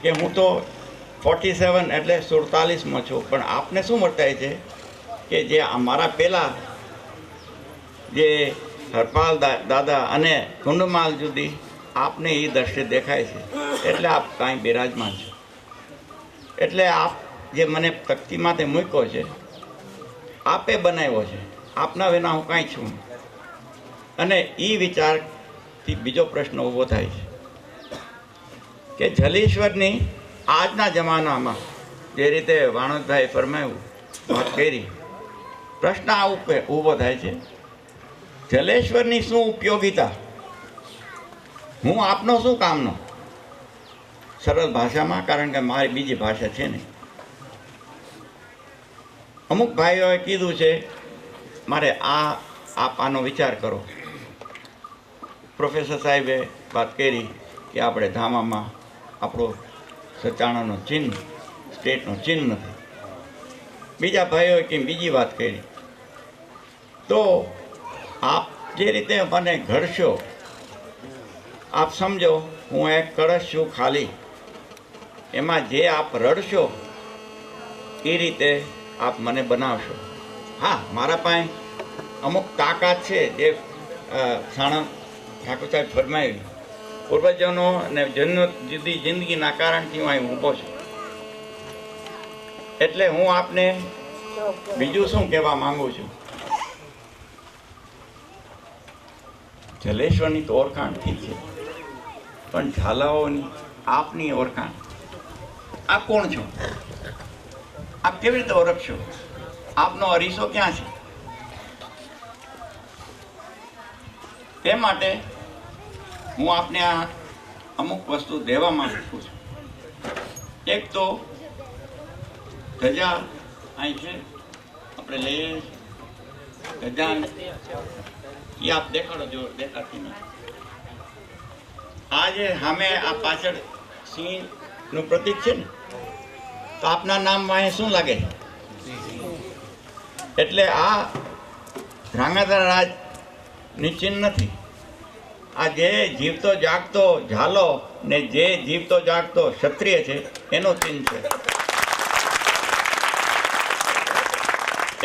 કે હું તો 47 એટલે 47માં છું, પણ આપને શું વર્તાય છે કે જે મારા પહેલાં જે હરપાલ દાદા અને કુંડમાલ જુદી આપને એ દ્રશ્ય દેખાય છે. એટલે આપ કાંઈ બિરાજમાન છો. એટલે આપ જે મને તકતીમાંથી મૂક્યો છે આપે બનાવ્યો છે. આપના વિના હું કાંઈ છું. અને એ વિચારથી બીજો પ્રશ્ન ઊભો થાય છે કે જલેશ્વરની આજના જમાનામાં જે રીતે વાણોદભાઈ ફરમાયું વાત કરી, પ્રશ્ન આ ઊભો થાય છે જલેશ્વરની શું ઉપયોગિતા? હું આપનો શું કામનો? સરળ ભાષામાં, કારણ કે મારી બીજી ભાષા છે નહીં. અમુક ભાઈઓએ કીધું છે મારે આપ આનો વિચાર કરો. પ્રોફેસર સાહેબે વાત કરી કે આપણે ધામામાં આપણો સચાણાનો ચિહ્ન, સ્ટેટનો ચિહ્ન નથી. બીજા ભાઈઓએ કેમ બીજી વાત કરી. તો આપ જે રીતે મને ઘડશો, આપ સમજો હું એક કળશ છું ખાલી, એમાં જે આપ રડશો એ રીતે આપ મને બનાવશો. હા, મારા પાસે અમુક તાકાત છે જે સાણંદ ઠાકોર સાહેબ ફરમાવી, પૂર્વજોનો અને જુદી જિંદગીના કારણથી હું અહીં ઊભો છું. એટલે હું આપને બીજું શું કહેવા માંગુ છું, જલેશ્વરની તો ઓળખાણ ઠીક છે, પણ ઝાલાઓની આપની ઓળખાણ, આપ કોણ છો? આપ કેવી રીતે ઓળખશો? આપનો અરીસો ક્યાં છે? તે માટે હું આપને આ અમુક વસ્તુ દેવા માંગુ છું. એક તો ધજા અહીં છે, આપણે લઈએ ધજા, એ આપ દેખાડો, જો દેખાડતી નથી. આ જે સામે આ પાછળ સિંહનું પ્રતીક છે ને, તો આપના નામમાં અહીં શું લાગે? એટલે આ ધ્રાંગધ્રા રાજની ચિહ્ન નથી. આ જે જીવતો જાગતો ઝાલો ને જે જીવતો જાગતો ક્ષત્રિય છે એનું ચિહ્ન છે.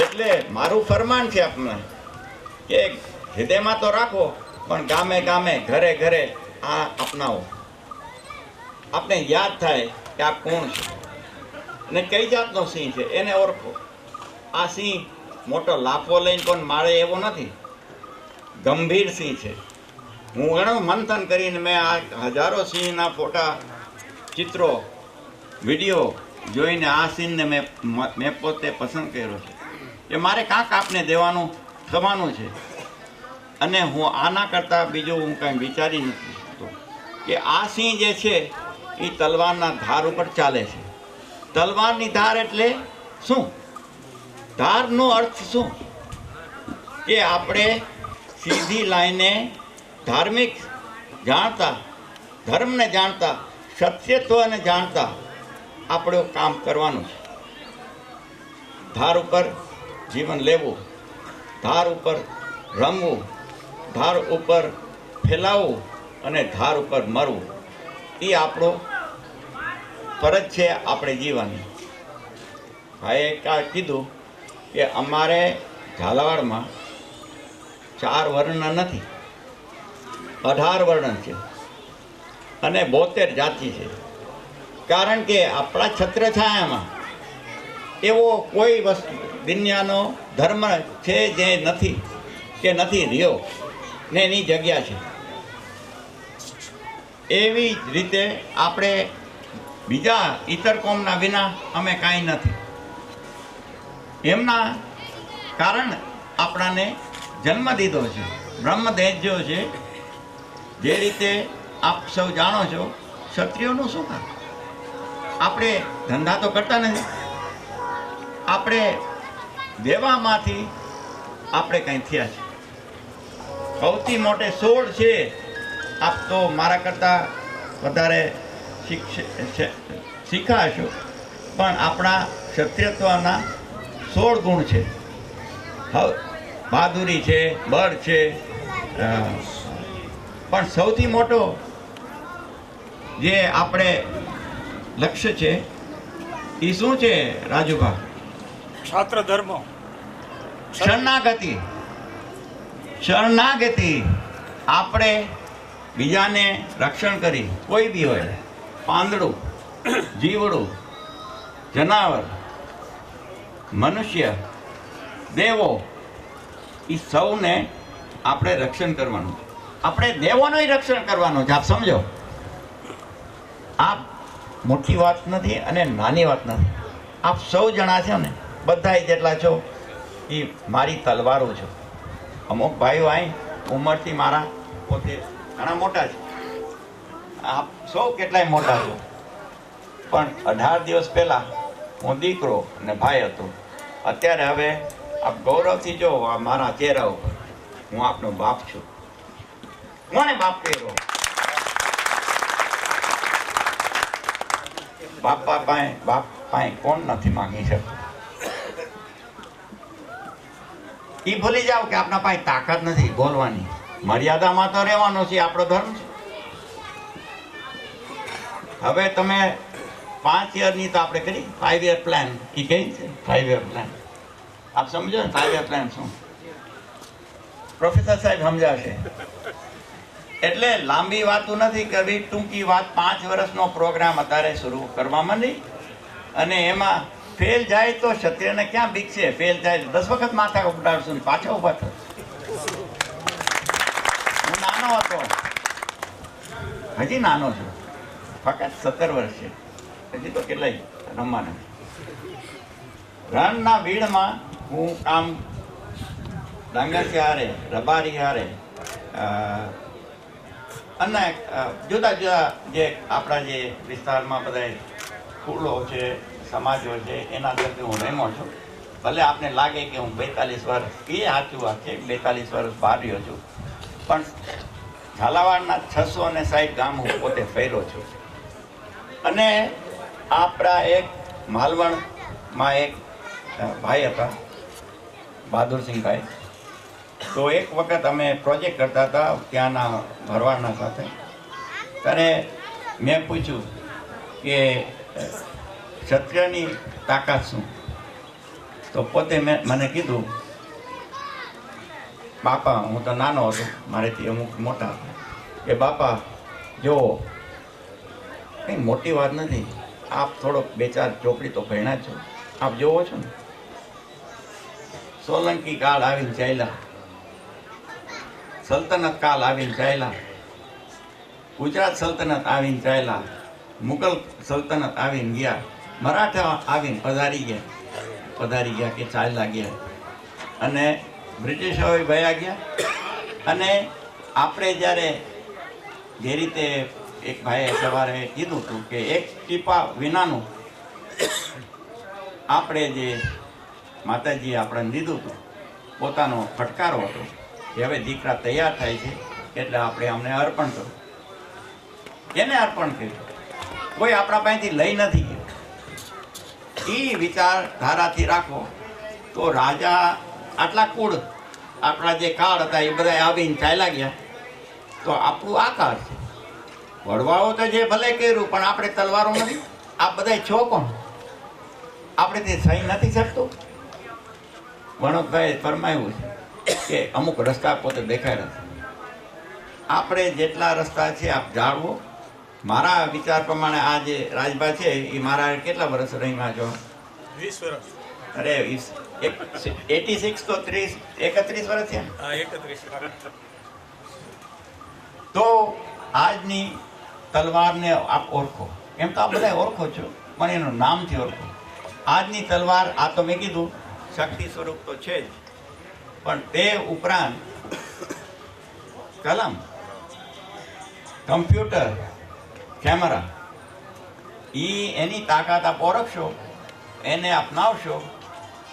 એટલે મારું ફરમાન છે આપને કે હૃદયમાં તો રાખો, પણ ગામે ગામે ઘરે ઘરે આ અપનાવો. આપને યાદ થાય કે આપ કોણ છો ને કઈ જાતનો સિંહ છે, એને ઓળખો. આ સિંહ મોટો લાફો લઈને કોણ મારે એવો નથી, ગંભીર સિંહ છે. હું ઘણું મંથન કરીને મેં આ હજારો સિંહના ફોટા, ચિત્રો, વિડીયો જોઈને આ સિંહને મેં પોતે પસંદ કર્યો છે કે મારે કાંક આપને દેવાનું થવાનું છે. અને હું આના કરતાં બીજું હું કાંઈ વિચારી નથી શકતો કે આ સિંહ જે છે એ તલવારના ધાર ઉપર ચાલે છે. તલવારની ધાર એટલે શું? ધારનો અર્થ શું? કે આપણે સીધી લાઈને ધાર્મિક જાણતા, ધર્મને જાણતા, સત્યત્વને જાણતા આપણું કામ કરવાનું છે. ધાર ઉપર જીવન લેવું, ધાર ઉપર રમવું, ધાર ઉપર ફેલાવવું અને ધાર ઉપર મરવું, એ આપણો ફરજ છે આપણે જીવવાની. ભાઈએ કીધું કે અમારે ઝાલાવાડમાં 4 વર્ણ નથી, 18 વર્ણ છે અને 72 જાતિ છે. કારણ કે આપણા છત્રછાયામાં એવો કોઈ વસ્તુ દુનિયાનો ધર્મ છે જે નથી કે નથી રહ્યો ને એની જગ્યા છે. એવી જ રીતે આપણે બીજા ઇતર કોમના વિના અમે કાંઈ નથી. એમના કારણ આપણાને જન્મ દીધો છે, બ્રહ્મદેહ જો છે. જે રીતે આપ સૌ જાણો છો, ક્ષત્રિયોનું શું કામ? આપણે ધંધા તો કરતા નથી, આપણે દેવામાંથી આપણે કંઈ થયા છે. સૌથી મોટે 16 છે. આપ તો મારા કરતાં વધારે શીખ્યા હશો, પણ આપણા ક્ષત્રિયત્વના 16 ગુણ છે. બહાદુરી છે, બળ છે, પણ સૌથી મોટો જે આપણે લક્ષ્ય છે એ શું છે રાજુભા? ક્ષાત્ર ધર્મ, શરણાગતિ. શરણાગતિ. આપણે બીજાને રક્ષણ કરી, કોઈ બી હોય, પાંદડું, જીવડું, જનાવર, મનુષ્ય, દેવો, એ સૌને આપણે રક્ષણ કરવાનું. આપણે દેવોનું રક્ષણ કરવાનું છે. આપ સમજો, આ મોટી વાત નથી અને નાની વાત નથી. આપ સૌ જણા છો ને, બધા જેટલા છો એ મારી તલવારો છો. અમુક ભાઈઓ અહીં ઉંમરથી મારા પોતે ઘણા મોટા છે, આપ સૌ કેટલાય મોટા છો, પણ 18 દિવસ પહેલા હું દીકરો અને ભાઈ હતો. અત્યારે હવે આપ ગૌરવથી જો આ મારા ચહેરા ઉપર હું આપનો બાપ છું. કોને બાપ કર્યો? બાપ પાસે કોણ નથી માંગી શકતું? એ ભૂલી જાઓ કે આપણા પાસે તાકાત નથી બોલવાની. મર્યાદામાં તો રહેવાનો છે, આપણો ધર્મ છે. હવે તમે 5 યરની તો આપણે કરી 5 યર પ્લાન. એ કઈ છે 5 યર પ્લાન? આપ સમજો ને 5 યર પ્લાન શું? પ્રોફેસર સાહેબ સમજાવશે. એટલે લાંબી વાતો નથી કરવી, ટૂંકી વાત. 5 વર્ષનો પ્રોગ્રામ અત્યારે શરૂ કરવામાં નહીં, અને એમાં ફેલ જાય તો ક્ષત્રિયને ક્યાં બીક છે? ફેલ જાય 10 વખત માથા ઉપડાડશું ને પાછા ઉભા થશે. હું નાનો હતો, હજી નાનો છું, ફક્ત 17 વર્ષ છે. હજી તો કેટલાય રમવાના. રણના ભીડમાં હું કામ ડાંગરથી હારે, રબારી હારે અને જુદા જુદા જે આપણા જે વિસ્તારમાં બધા સ્કૂલો છે, સમાજો છે, એના અંદરથી હું રમ્યો છું. ભલે આપને લાગે કે હું 42 વર્ષ, એ સાચું વાત છે, 42 વર્ષ બહાર રહ્યો છું, પણ ઝાલાવાડના 660 ગામ હું પોતે ફેર્યો છું. અને આપણા એક માલવણમાં એક ભાઈ હતા, બહાદુરસિંહભાઈ. તો એક વખત અમે પ્રોજેક્ટ કરતા હતા ત્યાંના ભરવાડના સાથે. ત્યારે મેં પૂછ્યું કે ક્ષત્રિયની તાકાત શું? તો પોતે મને કીધું, બાપા, હું તો નાનો હતો, મારેથી અમુક મોટા હતા, કે બાપા જો કંઈ મોટી વાત નથી, આપ થોડોક 2-4 ચોપડી તો ભણ્યા છો, આપ જોવો છો ને, સોલંકી કાળ આવીને ચાલ્યા, સલ્તનત કાળ આવીને ચાલ્યા, ગુજરાત સલ્તનત આવીને ચાલ્યા, મુગલ સલ્તનત આવીને ગયા, મરાઠા આવીને પધારી ગયા કે ચાલ્યા ગયા, અને બ્રિટિશોએ વયા ગયા. અને આપણે જ્યારે જે રીતે એક ભાઈએ સવારે કીધું હતું કે એક ટીપા વિનાનું આપણે જે માતાજીએ આપણને દીધું હતું, પોતાનો ફટકારો હતો કે હવે દીકરા તૈયાર થાય છે એટલે આપણે અમને અર્પણ કરો. એને અર્પણ કર્યું, કોઈ આપણા પાસેથી લઈ નથી ગયું. એ વિચારધારાથી રાખો તો રાજા આટલા કુળ, આપણા જે કાળ હતા એ બધા આવીને ચાલ્યા ગયા, તો આપણું આ કાળ છે. વડવાઓ તો જે ભલે કર્યું, પણ આપણે તલવારો નથી. આ બધા છો કોણ? આપણે તે સહી નથી શકતું. વણોદભાઈએ ફરમાવ્યું છે કે અમુક રસ્તા પોતે દેખાય નથી. આપણે જેટલા રસ્તા છે આપ જાળવો. મારા વિચાર પ્રમાણે આ જે રાજભા છે એ મારા કેટલા વર્ષ રહીમાં છો? 20 વર્ષ. અરે 86 તો 31 વર્ષ છે. હા, 31 વર્ષ. તો આજની તલવારને આપ ઓળખો. એમ તો આપ બધા ઓળખો છો, પણ એનું નામથી ઓળખો. આજની તલવાર, આ તો મેં કીધું શક્તિ સ્વરૂપ તો છે જ, પણ તે ઉપરાંત કલમ, કમ્પ્યુટર, કેમેરા, એની તાકાત આપ ઓળખશો, એને અપનાવશો.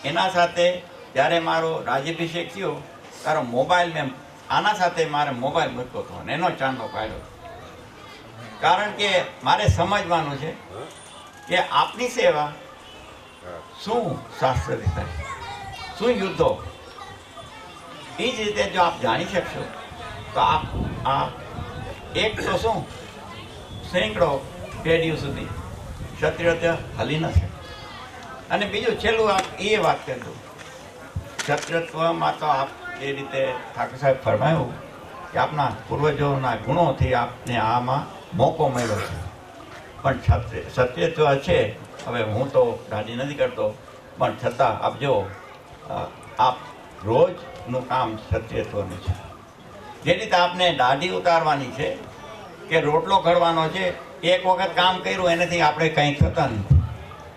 એના સાથે જ્યારે મારો રાજ્યાભિષેક થયો તારો મોબાઈલ મેં આના સાથે મારે મોબાઈલ મૂક્યો હતો અને એનો ચાંદો પાડ્યો. કારણ કે મારે સમજવાનું છે કે આપની સેવા શું શાસ્ત્રથી થાય, શું યુદ્ધો. એ જ રીતે જો આપ જાણી શકશો તો આપ આ એક તો શું સેંકડો પેઢીઓ સુધી ક્ષત્રિય હલી ન શકે. અને બીજું છેલ્લું આપ એ વાત કરજો, ક્ષત્રિયત્વમાં તો આપ એ રીતે ઠાકોર સાહેબ ફરમાયું કે આપના પૂર્વજોના ગુણોથી આપને આમાં મોકો મળ્યો છે. પણ ક્ષત્રિયત્વ છે, હવે હું તો દાઢી નથી કરતો, પણ છતાં આપ જો આપ રોજનું કામ ક્ષત્રિયત્વનું છે. જે રીતે આપને દાઢી ઉતારવાની છે કે રોટલો ઘડવાનો છે, એક વખત કામ કર્યું એનાથી આપણે કંઈ થતા નથી.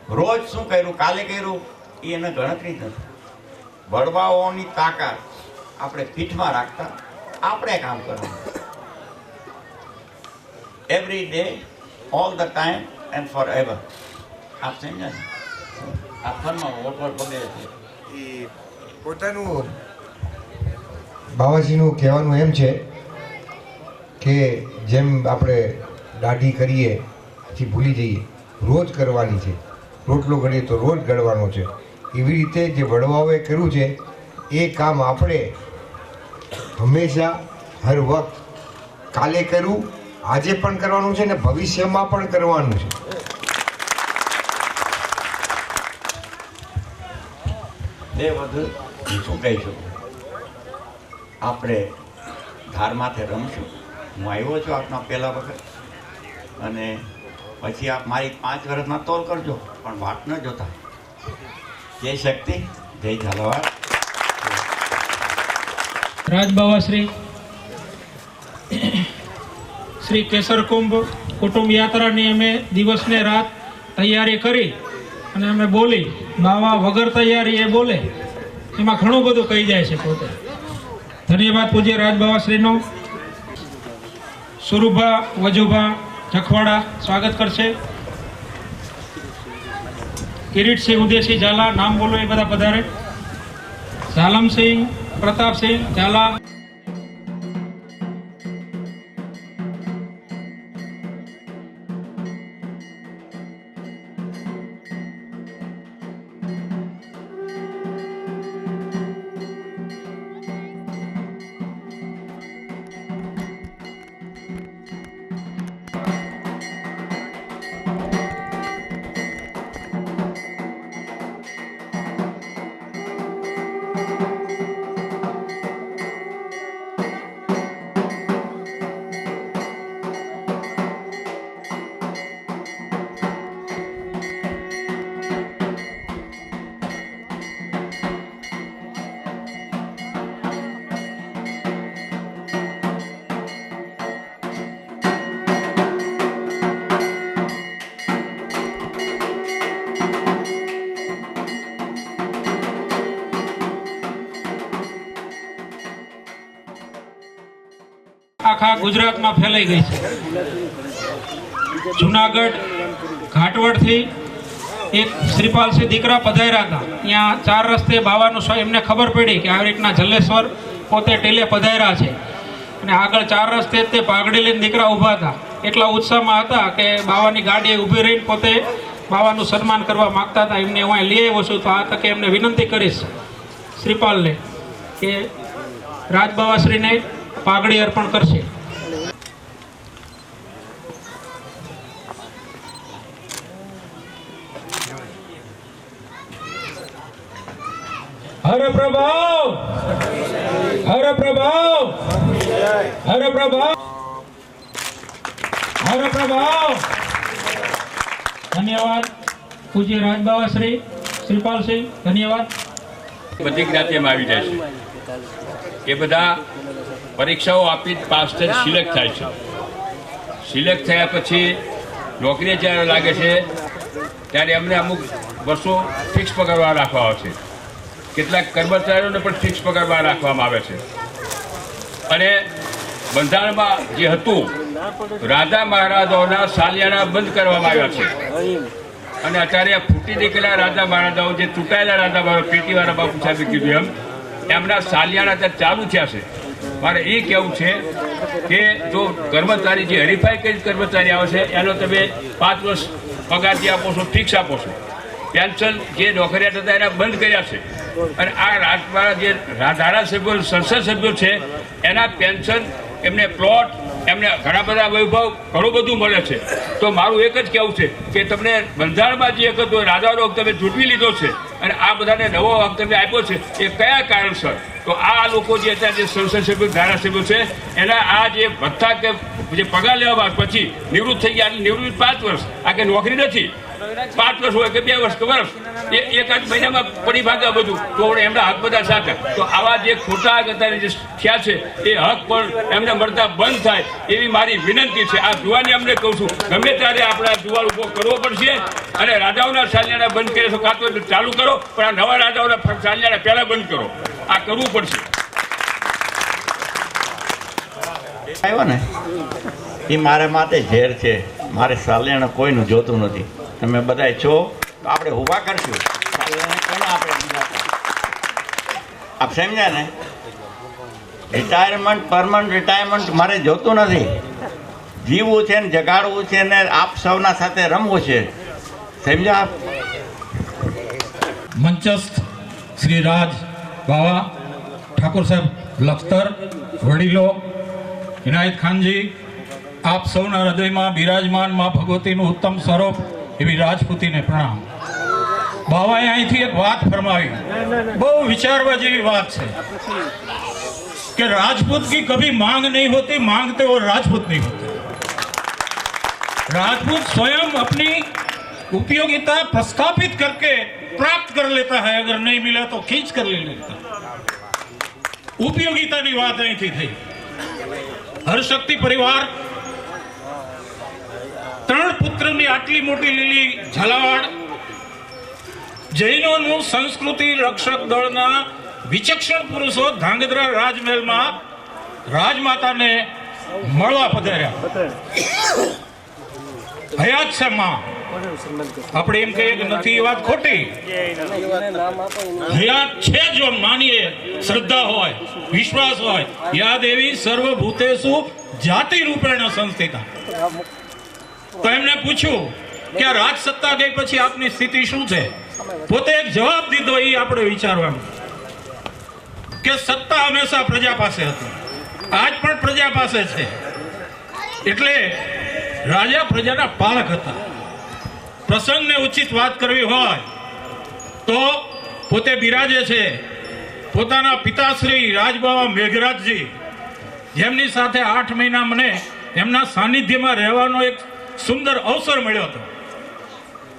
રોજ શું કર્યું, કાલે કર્યું, એ એને ગણતરી નથી. વડવાઓની તાકાત આપણે પીઠમાં રાખતા આપણે કામ કરવાનું. Every day all the time and for ever. आप समझा ને? આ ફરમાં વોટ વગેરે છે એ પોતાનું બાવાજીનું કહેવાનું એમ છે કે જેમ આપણે દાઢી કરીએ પછી ભૂલી જઈએ, રોજ કરવાની છે. રોટલો ઘડીએ તો રોજ ઘડવાનો છે. એવી રીતે જે વડવાઓએ કર્યું છે એ કામ આપણે હંમેશા હર વખત કાલે કરવું, આજે પણ કરવાનું છે ને ભવિષ્યમાં પણ કરવાનું છે. બે વધુ શું કહીશું, આપણે ધારમાથે રમશું. હું આવ્યો છું આપના પહેલા વખત, અને પછી આપ મારી 5 વર્ષના તોલ કરજો, પણ વાત ન જોતા. જય શક્તિ, જય ઝાલાવાડ. રાજબાવાશ્રી શ્રી કેસર કુંભ કુટુંબ યાત્રાની અમે દિવસને રાત તૈયારી કરી અને અમે બોલી. બાવા વગર તૈયારી એ બોલે એમાં ઘણું બધું કહી જાય છે પોતે. ધન્યવાદ પૂજ્ય રાજબાવાશ્રીનો. સુરુભા વજુભા જખવાડા સ્વાગત કરશે. કિરીટસિંહ ઉદયસિંહ ઝાલા, નામ બોલો એ બધા પધારે. ઝાલમસિંહ પ્રતાપસિંહ ઝાલા. આખા ગુજરાતમાં ફેલાઈ ગઈ છે. જુનાગઢ ઘાટવડથી એક શ્રીપાલસિંહ દીકરા પધાર્યા હતા. ત્યાં 4 રસ્તે બાવાનું એમને ખબર પડી કે આવી રીતના જલ્લેશ્વર પોતે ટેલે પધાર્યા છે, અને આગળ 4 રસ્તે તે પાઘડી લઈને દીકરા ઊભા હતા. એટલા ઉત્સાહમાં હતા કે બાવાની ગાડીએ ઊભી રહીને પોતે બાવાનું સન્માન કરવા માગતા હતા. એમને હું લઈ આવ્યો છું, તો આ તકે એમને વિનંતી કરીશ શ્રીપાલને કે રાજબાવાશ્રીને પાઘડી અર્પણ કરશે. હર પ્રભાવ, હર પ્રભાવ, હર પ્રભાવ, હર પ્રભાવ. ધન્યવાદ પૂજ્ય રાજબાવાશ્રી શ્રીપાલસિંહ, ધન્યવાદ. બધી જ્ઞાતિમાં આવી જાય છે. એ બધા પરીક્ષાઓ આપી પાસ થઈને સિલેક્ટ થાય છે. સિલેક્ટ થયા પછી નોકરી જ્યારે લાગે છે ત્યારે એમને અમુક વર્ષો ફિક્સ પગારમાં રાખવા આવે છે. કેટલાક કર્મચારીઓને પણ ફિક્સ પગારમાં રાખવામાં આવે છે. અને બંધારણમાં જે હતું રાજા મહારાજાઓના સાલિયાના બંધ કરવામાં આવ્યા છે. અને અત્યારે ફૂટી નીકળેલા રાજા મહારાજાઓ, જે ચૂંટાયેલા રાજા મહારાજા, પીટીવાળા બાપુ સાહેબે કીધું એમના સાલિયાના અત્યારે ચાલુ થયા છે. મારે એ કહેવું છે કે જો કર્મચારી જે હરીફાઈ કરી કર્મચારી આવે છે એનો તમે 5 વર્ષ પગારથી આપો છો, ફિક્સ આપો છો. પેન્શન જે નોકરિયાત હતા એના બંધ કર્યા છે. અને આ રાજવાળા જે ધારાસભ્યો, સંસદ સભ્યો છે એના પેન્શન, એમને પ્લોટ, એમને ઘણા બધા વૈભવ, ઘણું બધું મળે છે. તો મારું એક જ કહેવું છે કે તમને બંધારણમાં જે હતો રાજાનો હક તમે ચૂંટવી લીધો છે, અને આ બધાને નવો હક તમે આપ્યો છે, એ કયા કારણસર? તો આ લોકો જે અત્યારે જે સંસદ સભ્યો, ધારાસભ્યો છે એના આ જે ભથ્થા કે જે પગાર લેવા પછી નિવૃત્ત થઈ ગયા, એટલે નિવૃત્ત 5 વર્ષ, આ કે નોકરી નથી. 5 વર્ષ હોય કે 2 વર્ષ કે વર્ષ, એ 1 મહિનામાં પડી ભાગે બધું. તો એમના હક બધા સાથે. તો આવા જે ખોટા અત્યારે જે થયા છે એ હક પણ એમને મળતા બંધ થાય એવી મારી વિનંતી છે. આ જુવાની અમને કહું છું, ગમે ત્યારે આપણે આ જુવાળ ઉભો કરવો પડશે. અને રાજાઓના સાલિયાના બંધ કરે તો કાં તો ચાલુ કરો, પણ આ નવા રાજાઓના સાલિયાના પહેલાં બંધ કરો. આ કરવું પડશે. આવ્યો ને એ મારા માટે ઝેર છે. મારે સાલેણ કોઈનું જોતું નથી. તમે બધાય છો તો આપણે ઊભા કરશું. સાલેણ કોને આપણે બીજા આપ સમજ્યા ને? રિટાયરમેન્ટ પરમનન્ટ રિટાયરમેન્ટ મારે જોતું નથી. જીવવું છે ને જગાડવું છે ને આપ સૌના સાથે રમવું છે. સમજ્યા આપ? મંચસ્થ શ્રી રાજ બાવા, ઠાકોર સાહેબ લખતર, વડીલો, ઇનાયત ખાનજી, આપ સૌના હૃદયમાં બિરાજમાન માં ભગવતીનું ઉત્તમ સ્વરૂપ એવી રાજપૂતીને પ્રણામ. બાવાએ અહીંથી એક વાત ફરમાવી, બહુ વિચારવા જેવી વાત છે कि राजपूत की कभी मांग नहीं होती, मांगते वो राजपूत नहीं होते. राजपूत स्वयं अपनी उपयोगिता प्रस्थापित करके प्राप्त कर लेता है, अगर नहीं मिला तो खींच कर ले लेता. उपयोगिताની વાત અહીંથી થઈ. હરશક્તિ પરિવાર 3 પુત્રની આટલી મોટી લીલી ઝાલાવાડ જૈનોનું સંસ્કૃતિ રક્ષક દળના વિચક્ષણ પુરુષો ધાંગધ્રા રાજમહેલમાં રાજમાતાને મળવા પધાર્યા. હયાત છે માં, આપણે એમ કહીએ કે નથી એ વાત ખોટી. હયાત છે જો માનીએ, શ્રદ્ધા હોય, વિશ્વાસ હોય. યા દેવી સર્વભૂતેષુ જાતિ રૂપેણ સંસ્થિતા. તો એમને પૂછ્યું કે આ રાજ સત્તા ગઈ પછી આપની સ્થિતિ શું છે? પોતે એક જવાબ દીધો, એ આપણે વિચારવાનું કે સત્તા હંમેશા પ્રજા પાસે હતી, આજ પણ પ્રજા પાસે છે. એટલે રાજા પ્રજાના પાલક હતા. પ્રસંગને ઉચિત વાત કરવી હોય તો પોતે બિરાજે છે પોતાના પિતાશ્રી રાજબાવા મેઘરાજજી, જેમની સાથે 8 મહિના મને એમના સાનિધ્યમાં રહેવાનો એક સુંદર અવસર મળ્યો હતો.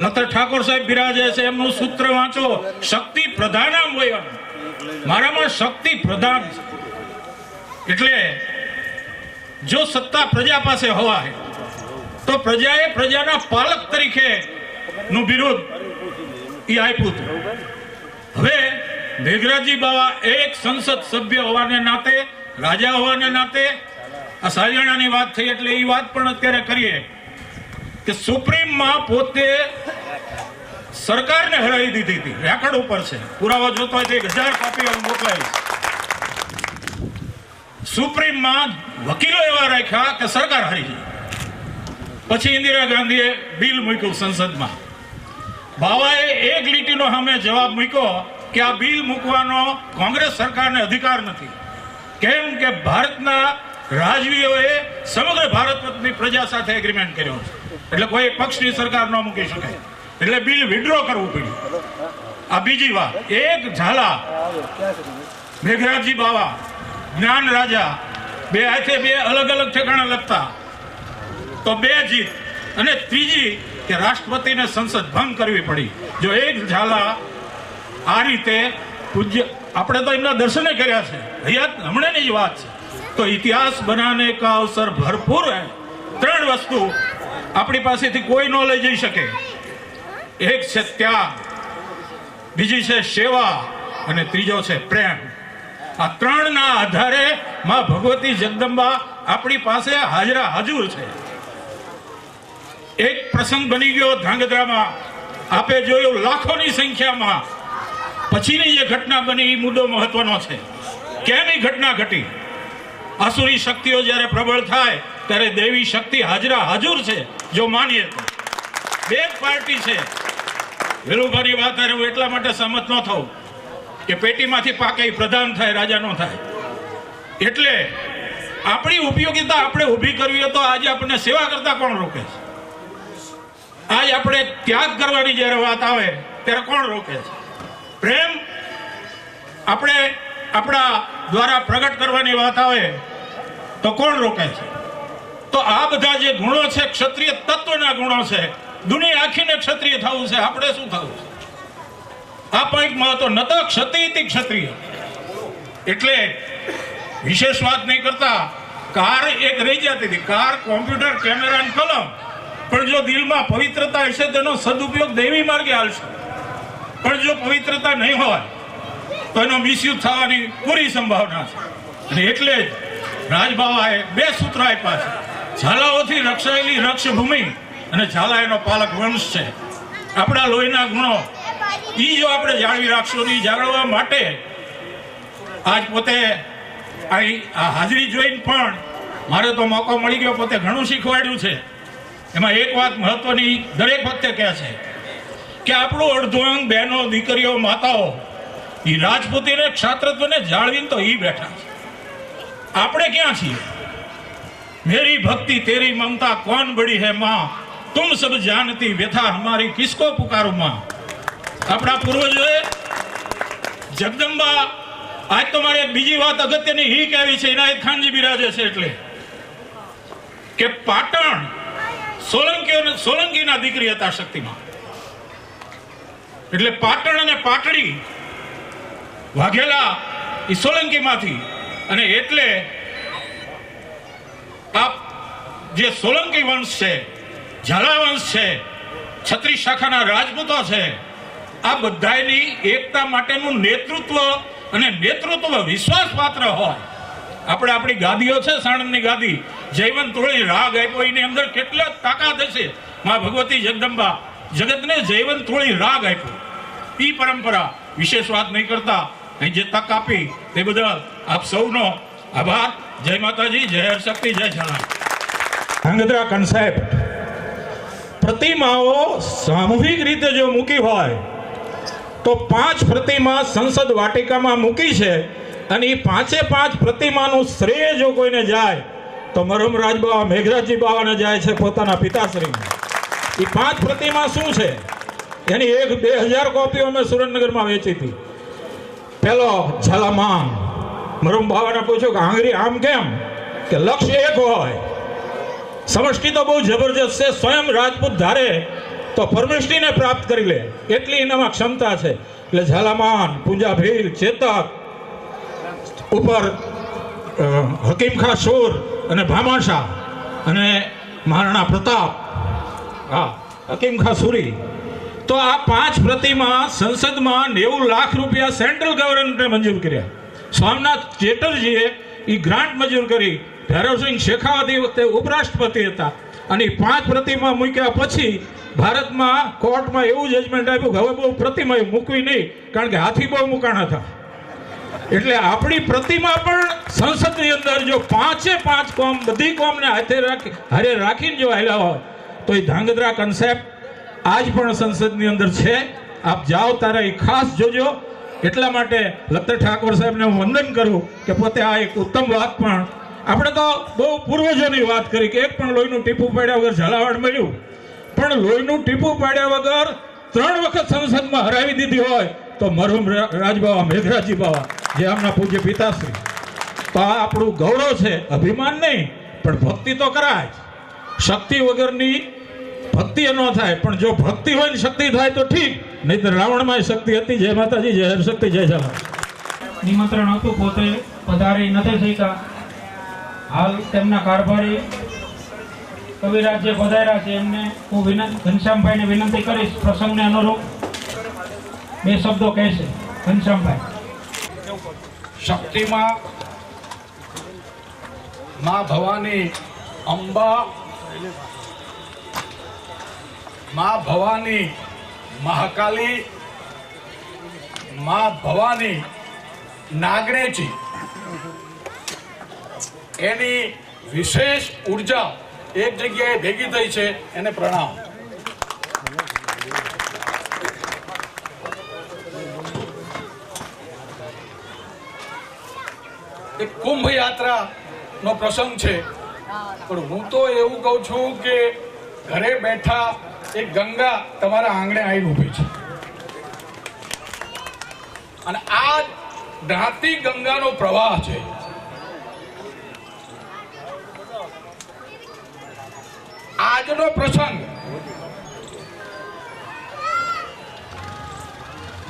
લખતર ઠાકોર સાહેબ બિરાજે છે, એમનું સૂત્ર વાંચો, શક્તિ પ્રધાનામ હોય. મારામાં શક્તિ પ્રધાન છે. એટલે જો સત્તા પ્રજા પાસે હોય તો પ્રજાએ પ્રજાના પાલક તરીકે નું બિરુદ એ આપ્યું હતું. હવે મેઘરાજજી બાવા એક સંસદ સભ્ય હોવાને નાતે, રાજા હોવાને નાતે, આ સાલિયાણાની વાત થઈ એટલે એ વાત પણ અત્યારે કરીએ કે સુપ્રીમમાં પોતે સરકારને હરાવી દીધી હતી. રેકોર્ડ ઉપર છે, પુરાવા જોતો હોય તો 1000 કોપી મોકલાવી. સુપ્રીમમાં વકીલો એવા રાખ્યા કે સરકાર હારી ગઈ. પછી ઇન્દિરા ગાંધીએ બિલ મૂક્યું સંસદમાં. બાવાએ એક લીટીનો સામે જવાબ મૂક્યો કે આ બિલ મૂકવાનો કોંગ્રેસ સરકારને અધિકાર નથી. કેમ કે ભારતના રાજવીઓએ સમગ્ર ભારતની પ્રજા સાથે એગ્રીમેન્ટ કર્યો છે, એટલે કોઈ પક્ષની સરકાર ન મૂકી શકાય. એટલે બિલ વિડ્રો કરવું પડ્યું. આ બીજી વાત. એક ઝાલા મેઘરાજજી બાવા, જ્ઞાન રાજા, 2 હાથે 2 અલગ અલગ ઠેકાણા લખતા તો 2 જીત, અને ત્રીજી કે રાષ્ટ્રપતિને સંસદ ભંગ કરવી પડી. જો એક ઝાલા આ રીતે પૂજ્ય, આપણે તો એમના દર્શને કર્યા છે, હયાત હમણાંની જ વાત છે. તો ઇતિહાસ બનાને કા અવસર ભરપૂર હૈ. 3 વસ્તુ આપણી પાસેથી કોઈ ન લઈ જઈ શકે. એક છે ત્યાગ, બીજી છે સેવા, અને ત્રીજો છે પ્રેમ. આ 3ના આધારે માં ભગવતી જગદંબા આપણી પાસે હાજરા હાજર છે. એક પ્રસંગ બની ગયો ધાંગધ્રામાં, આપે જોયું લાખોની સંખ્યામાં. પછીની જે ઘટના બની એ મુદ્દો મહત્વનો છે. કેમ એ ઘટના ઘટી? આસુરી શક્તિઓ જ્યારે પ્રબળ થાય ત્યારે દેવી શક્તિ હાજરા હાજર છે. જો માનીએ તો 2 પાર્ટી છે. વેલુભાની વાત હું એટલા માટે સહમત ન થઉં કે પેટીમાંથી પાકે પ્રધાન થાય, રાજા ન થાય. એટલે આપણી ઉપયોગિતા આપણે ઊભી કરવી તો આજે આપણને સેવા કરતા કોણ રોકે છે? આજ આપણે ત્યાગ કરવાની જ્યારે વાત આવે ત્યારે કોણ રોકે છે? પ્રેમ આપણે આપણા દ્વારા પ્રગટ કરવાની વાત આવે તો કોણ રોકે છે? તો આ બધા જે ગુણો છે, ક્ષત્રિય તત્વના ગુણો છે. દુનિયા આખીને ક્ષત્રિય થવું છે, આપણે શું થવું છે? આ પોઈન્ટ મહત્વ ન તો ક્ષત્રિય ક્ષત્રિય. એટલે વિશેષ વાત નહીં કરતા. કાર એક રહી જતી હતી, કાર, કોમ્પ્યુટર, કેમેરા અને કલમ. પણ જો દિલમાં પવિત્રતા હશે તેનો સદુપયોગ દૈવી માર્ગે હાલશે. પણ જો પવિત્રતા નહીં હોય તો એનો મિસયુઝ થવાની પૂરી સંભાવના છે. અને એટલે જ રાજબાવાએ 2 સૂત્ર આપ્યા છે. ઝાલાઓથી રક્ષાયેલી રક્ષભૂમિ અને ઝાલા એનો પાલક વંશ છે. આપણા લોહીના ગુણો એ જો આપણે જાળવી રાખશું ને જાળવવા માટે આજ પોતે આ હાજરી જોઈને પણ મારે તો મોકો મળી ગયો, પોતે ઘણું શીખવાડ્યું છે. એમાં એક વાત મહત્વની દરેક વખતે કહે છે કે આપણું અડધું અંગ બહેનો, દીકરીઓ, માતાઓ એ રાજપૂતીને ક્ષાત્રત્વને જાળવીને તો એ બેઠા છે. આપણે ક્યાં છીએ? मेरी भक्ति तेरी ममता कौन बड़ी है माँ, तुम सब जानती व्यथा हमारी किसको पुकारो माँ. આપણા પૂર્વજોએ જગદંબા, આજ તો મારે બીજી વાત અગત્યની હી કહેવી છે, ઇનાયત ખાનજી બિરાજે છે એટલે કે પાટણ સોલંકીના દીકરી હતા શક્તિમાં. એટલે પાટણ અને પાટડી વાઘેલા એ સોલંકીમાંથી, અને એટલે આ જે સોલંકી વંશ છે, ઝાલા વંશ છે, છત્રી શાખાના રાજપૂતો છે, આ બધાની એકતા માટેનું નેતૃત્વ અને નેતૃત્વ વિશ્વાસપાત્ર હોય. આપણે આપણી ગાદીઓ છે, સાણંદની ગાદી, જયવંત તોળી રાગ આપ્યો, એની અંદર કેટલા તાકાત હશે. માં ભગવતી જગદંબા જગતને જયવંત તોળી રાગ આપ્યો. એ પરંપરા વિશેષ વાત નહીં કરતા અહીં જે તક આપી તે બદલ આપ સૌનો આભાર. જય માતાજી, જય હરશક્તિ, જય ઝાલા. ધાંગધ્રા કન્સેપ્ટ પ્રતિમાઓ સામૂહિક રીતે જો મૂકી હોય તો 5 પ્રતિમા સંસદ વાટિકામાં મૂકી છે, અને એ 5 પ્રતિમાનું શ્રેય જો કોઈને જાય તો મરહમ રાજબાવા મેઘરાજજી બાવાને જાય છે, પોતાના પિતાશ્રીને. એ 5 પ્રતિમા શું છે એની 2000 કોપીઓ અમે સુરેન્દ્રનગરમાં વેચી હતી. પેલો ઝાલામાન, મરહમ બાવાને પૂછ્યું કે આંગળી આમ કેમ? કે લક્ષ્ય એક હોય, સમષ્ટિ તો બહુ જબરજસ્ત છે, સ્વયં રાજપૂત ધારે તો પરમેષ્ટિને પ્રાપ્ત કરી લે એટલી એનામાં ક્ષમતા છે. એટલે ઝાલામાન, પૂંજા ભીલ, ચેતક ઉપર હકીમ ખા શૂર અને ભામાશા અને મહારાણા પ્રતાપ, હા હકીમ ખા સુરી. તો આ 5 પ્રતિમા સંસદમાં 90 લાખ રૂપિયા સેન્ટ્રલ ગવર્મેન્ટે મંજૂર કર્યા. સ્વામિનાથ ચેટર્જીએ એ ગ્રાન્ટ મંજૂર કરી. ભૈરવસિંહ શેખાવતી વખતે ઉપરાષ્ટ્રપતિ હતા, અને 5 પ્રતિમા મૂક્યા પછી ભારતમાં કોર્ટમાં એવું જજમેન્ટ આપ્યું કે હવે બહુ પ્રતિમા મૂકવી નહીં, કારણ કે હાથી બહુ મુકાણ હતા. એટલે આપણી પ્રતિમા પણ સંસદની અંદર જો 5 કોમ, બધી કોમને હારે રાખીને જો હાલ્યા હોય તો એ ધાંગધ્રા કન્સેપ્ટ આજ પણ સંસદની અંદર છે. આપ જાઓ ત્યારે એ ખાસ જોજો. એટલા માટે લખતર ઠાકોર સાહેબને હું વંદન કરું કે પોતે આ એક ઉત્તમ વાત. પણ આપણે તો બહુ પૂર્વજોની વાત કરી કે એક પણ લોહીનું ટીપું પાડ્યા વગર ઝાલાવાડ મળ્યું, પણ લોહીનું ટીપું પાડ્યા વગર 3 વખત સંસદમાં હરાવી દીધી હોય તો મરહુમ રાજબાવા મેઘરાજજી બાવા, જે આમના પૂજ્ય પિતાશ્રી. તો આ આપણું ગૌરવ છે, અભિમાન નહીં, પણ ભક્તિ તો કરાય. શક્તિ વગરની ભક્તિ ન થાય, પણ જો ભક્તિ હોય ને શક્તિ થાય તો ઠીક, નહીં તો રાવણમાં શક્તિ હતી. જય માતાજી, જય હરશક્તિ, જય ઝાલા. નિમંત્રણ હતું, પોતે પધારી નથી શક્યા. હાલ તેમના કારભારી કવિરાજ જે પધાર્યા છે એમને હું ઘનશ્યામભાઈને વિનંતી કરીશ પ્રસંગને અનુરૂપ 2 શબ્દો કહેશે. ઘનશ્યામભાઈ. શક્તિમાં માં ભવાની, અંબા, માં ભવાની, મહાકાલી, માં ભવાની, નાગણેજી, એની વિશેષ ઉર્જા એક જગ્યાએ ભેગી થઈ છે, એને પ્રણામ. એક કુંભ યાત્રાનો પ્રસંગ છે, પણ હું તો એવું કહું છું કે ઘરે બેઠા એક ગંગા તમારા આંગણે આવીને ઊભી છે, અને આ જ્ઞાતિ ગંગાનો પ્રવાહ છે. આજનો પ્રસંગ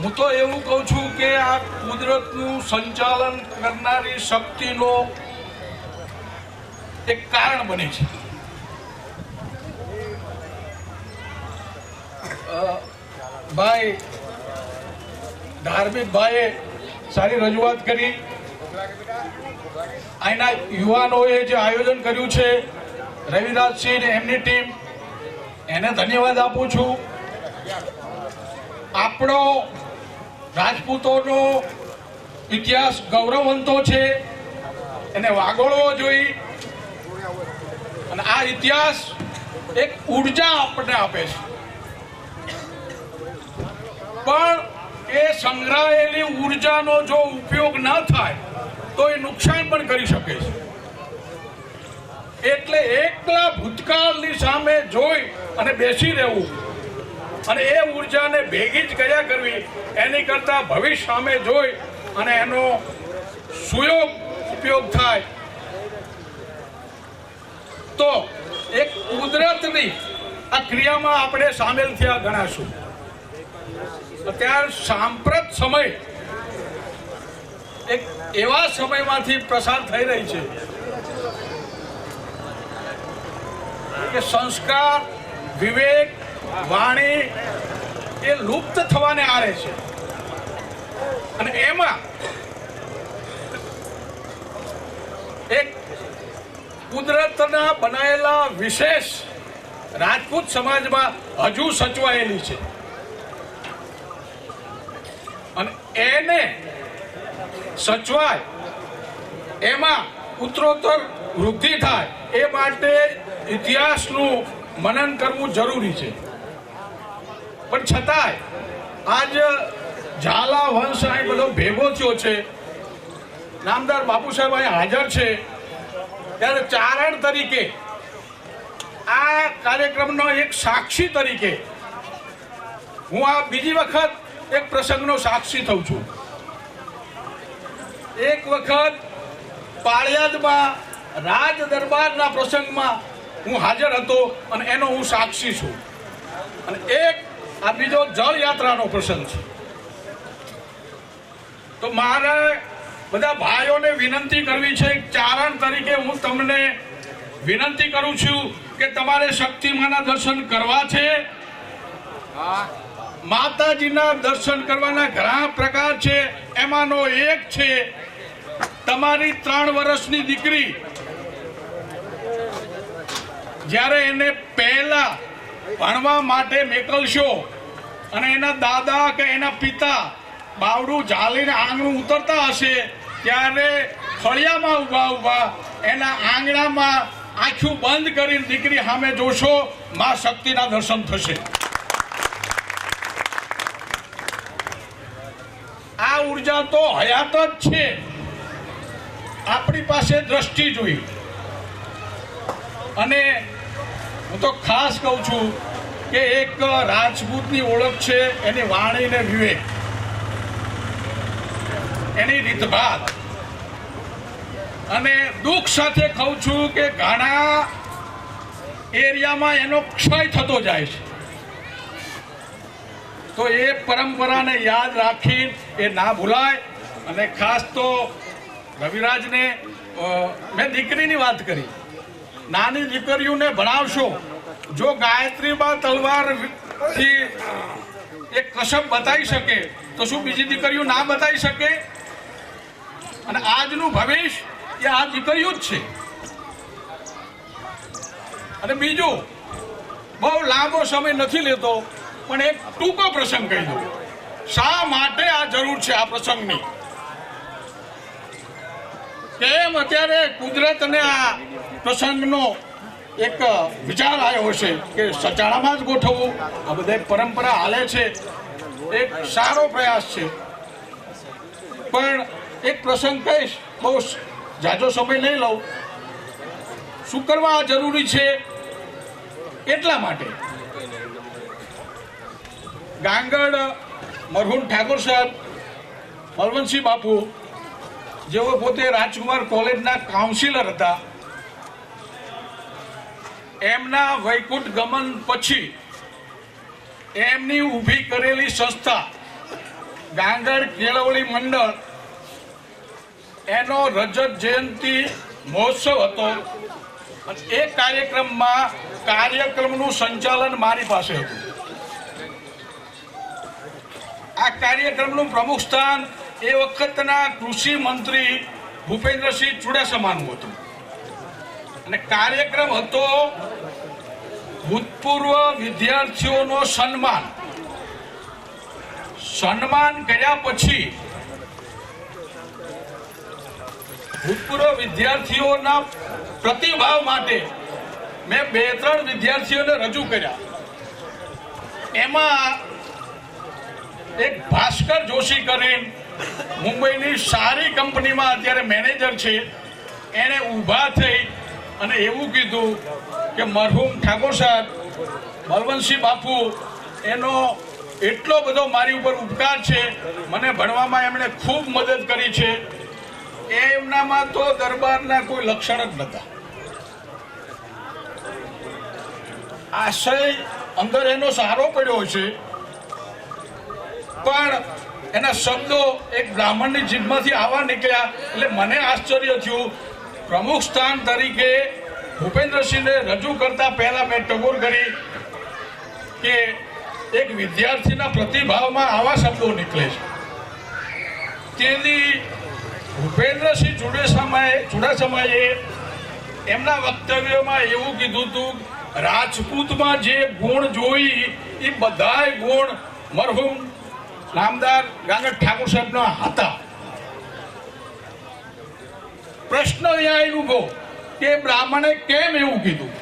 હું તો એવું કહું છું કે આ કુદરતનું સંચાલન કરનારી શક્તિનો એક કારણ બને છે. ભાઈ ધાર્મિક ભાઈએ સારી રજૂઆત કરી. અહીંના યુવાનોએ જે આયોજન કર્યું છે, રવિરાજસિંહ ને એમની ટીમ એને ધન્યવાદ આપું છું. આપણો રાજપૂતોનો ઇતિહાસ ગૌરવવંતો છે, એને વાગોળવો જોઈએ. અને આ ઇતિહાસ એક ઉર્જા આપણને આપે છે, પણ એ સંગ્રહાયેલી ઉર્જાનો જો ઉપયોગ ન થાય તો એ નુકસાન પણ કરી શકે છે. એટલે એકલા ભૂતકાળની સામે જોઈ અને બેસી રહેવું અને એ ઉર્જાને ભેગી જ કર્યા કરવી એની કરતા ભવિષ્ય સામે જોઈ અને એનો સુયોગ ઉપયોગ થાય તો એક કુદરતની આ ક્રિયામાં આપણે સામેલ થયા ગણાશું. અત્યારે સાંપ્રત સમય એક એવા સમયમાંથી પસાર થઈ રહી છે કે સંસ્કાર, વિવેક, વાણી એ લુપ્ત થવાને આરે છે. અને એમાં એક કુદરતના બનાયેલા વિશેષ રાજપૂત સમાજમાં હજુ સચવાયેલી છે અને એને સચવાય એમાં ઉત્તરોત્તર વૃદ્ધિ થાય એ માટે ઇતિહાસનું મનન કરવું જરૂરી છે. પણ છતાંય આજ ઝાલા વંશ અહીં બધો ભેગો થયો છે, નામદાર બાપુ સાહેબ અહીં હાજર છે, ત્યારે ચારણ તરીકે આ કાર્યક્રમનો એક સાક્ષી તરીકે હું આ બીજી વખત એક પ્રસંગનો સાક્ષી થઉં છું. એક વખત પાળિયાદમાં રાજ દરબારના પ્રસંગમાં હું હાજર હતો અને એનો હું સાક્ષી છું. અને એક આ બીજો જળ યાત્રાનો પ્રસંગ છે. તો મારે બધા ભાઈઓને વિનંતી કરવી છે, ચારણ તરીકે હું તમને વિનંતી કરું છું કે તમારે શક્તિમાના દર્શન કરવા છે. માતાજીના દર્શન કરવાના ઘણા પ્રકાર છે, એમાંનો એક છે તમારી 3 વર્ષની દીકરી જ્યારે એને પહેલા ભણવા માટે મોકલશો અને એના દાદા કે એના પિતા બાવડું ઝાલીને આંગણું ઉતરતા હશે ત્યારે ફળિયામાં ઊભા એના આંગણામાં આંખું બંધ કરીને દીકરી સામે જોશો, માં શક્તિના દર્શન થશે. આ ઉર્જા તો હયાત જ છે. આપણી પાસે દ્રષ્ટિ જોઈ. અને હું તો ખાસ કહું છું કે એક રાજપૂતની ઓળખ છે એની વાણી ને વિવેક, એની રીતભાત. અને દુઃખ સાથે કહું છું કે ઘણા એરિયામાં એનો ક્ષય થતો જાય છે. તો એ પરંપરાને યાદ રાખી એ ના ભૂલાય. અને ખાસ તો રવિરાજને મેં દીકરીની વાત કરી, નાની દીકરીઓને ભણાવશો, જો ગાયત્રીબા તલવારથી એક કસબ બતાવી શકે તો શું બીજી દીકરીઓ ના બતાવી શકે? અને આજનું ભવિષ્ય એ આ દીકરીઓ જ છે. અને બીજું, બહુ લાંબો સમય નથી લેતો પણ એક ટૂંકો પ્રસંગ કહી દઉં શા માટે આ જરૂર છે આ પ્રસંગની. કેમ અત્યારે કુદરતને આ પ્રસંગનો એક વિચાર આવ્યો હશે કે સચાણામાં જ ગોઠવવું. આ બધા પરંપરા હાલે છે, એક સારો પ્રયાસ છે. પણ એક પ્રસંગ કહીશ, બહુ જાજો સમય નહીં લઉં. શું કરવા જરૂરી છે એટલા માટે ગાંગડ મરહુમ ઠાકોર સાહેબ બલવંતસિંહ બાપુ જેઓ પોતે રાજકુમાર કોલેજના કાઉન્સિલર હતા, એમના વૈકુંઠ ગમન પછી એમની ઊભી કરેલી સંસ્થા ગાંગડ કેળવણી મંડળ એનો રજત જયંતિ મહોત્સવ હતો. અને એ કાર્યક્રમનું સંચાલન મારી પાસે હતું. આ કાર્યક્રમનું પ્રમુખ સ્થાન એ વખતના કૃષિ મંત્રી ભૂપેન્દ્રસિંહ ચુડાસમાનું હતું. અને કાર્યક્રમ હતો ભૂતપૂર્વ વિદ્યાર્થીઓનો સન્માન કર્યા પછી ભૂતપૂર્વ વિદ્યાર્થીઓના પ્રતિભાવ માટે મેં 2-3 વિદ્યાર્થીઓને રજૂ કર્યા. એમાં એક ભાસ્કર જોશી કરીને મુંબઈની સારી કંપનીમાં અત્યારે મેનેજર છે, એણે ઊભા થઈ અને એવું કીધું કે મરહુમ ઠાકોર સાહેબ બલવંતસિંહ બાપુ એનો એટલો બધો મારી ઉપર ઉપકાર છે, મને ભણવામાં એમણે ખૂબ મદદ કરી છે. એમનામાં તો દરબારના કોઈ લક્ષણ જ નહોતા. આશય અંદર એનો સારો પડ્યો છે, પણ એના શબ્દો એક બ્રાહ્મણની જીભમાંથી આવા નીકળ્યા એટલે મને આશ્ચર્ય થયું. પ્રમુખ સ્થાન તરીકે ભૂપેન્દ્રસિંહને રજૂ કરતા પહેલા મેં ટકોર કરી કે એક વિદ્યાર્થીના પ્રતિભાવમાં આવા શબ્દો નીકળે છે. તેથી ભૂપેન્દ્રસિંહ ચુડાસમાએ એમના વક્તવ્યમાં એવું કીધું હતું, રાજપૂતમાં જે ગુણ જોઈ એ બધાય ગુણ મરહુમ નામદાર ગાંગડ ઠાકોર સાહેબના હતા. પ્રશ્ન અહીંયા ઉભો કે બ્રાહ્મણે કેમ એવું કીધું?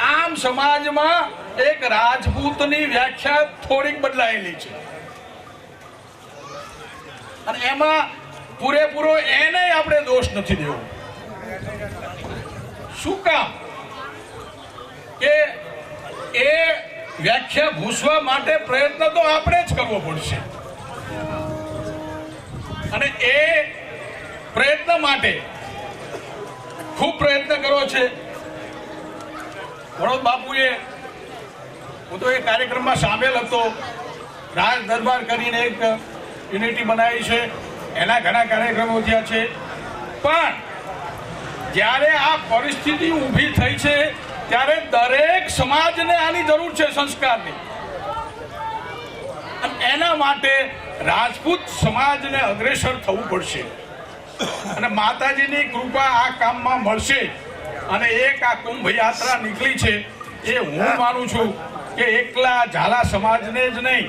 આમ સમાજમાં એક રાજપૂતની વ્યાખ્યા થોડીક બદલાયેલી છે અને એમાં પૂરેપૂરો એને આપણે દોષ નથી દેવો. શું કામ કે એ વ્યાખ્યા ભૂસવા માટે પ્રયત્ન તો આપણે જ કરવો પડશે અને એ પ્રયત્ન માટે ખૂબ પ્રયત્ન કરવો છે. વડોદ બાપુએ, હું તો એ કાર્યક્રમમાં સામેલ હતો, રાજ દરબાર કરીને એક યુનિટી બનાવી છે, એના ઘણા કાર્યક્રમો થયા છે. પણ જ્યારે આ પરિસ્થિતિ ઊભી થઈ છે ત્યારે દરેક સમાજને આની જરૂર છે, સંસ્કારની. અને એના માટે રાજપૂત સમાજને અગ્રેસર થવું પડશે અને માતાજીની કૃપા આ કામમાં મળશે. અને એક આ કુંભ યાત્રા નીકળી છે એ હું માનું છું કે એકલા ઝાલા સમાજને જ નહીં,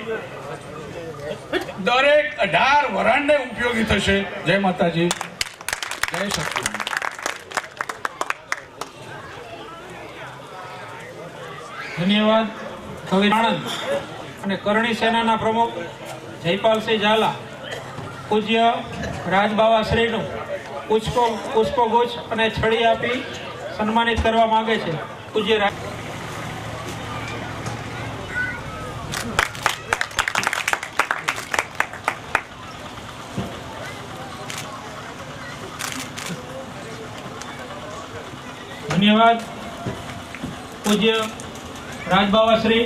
દરેક 18 વરણને ઉપયોગી થશે. જય માતાજી, જય શક્તિ. ધન્યવાદ. કવિ આણંદ અને કરણી સેનાના પ્રમુખ જયપાલસિંહ ઝાલા પૂજ્ય રાજબાવાશ્રીનું પુષ્પગુચ્છ અને છડી આપી સન્માનિત કરવા માંગે છે. પૂજ્ય ધન્યવાદ. પૂજ્ય રાજબાવાશ્રી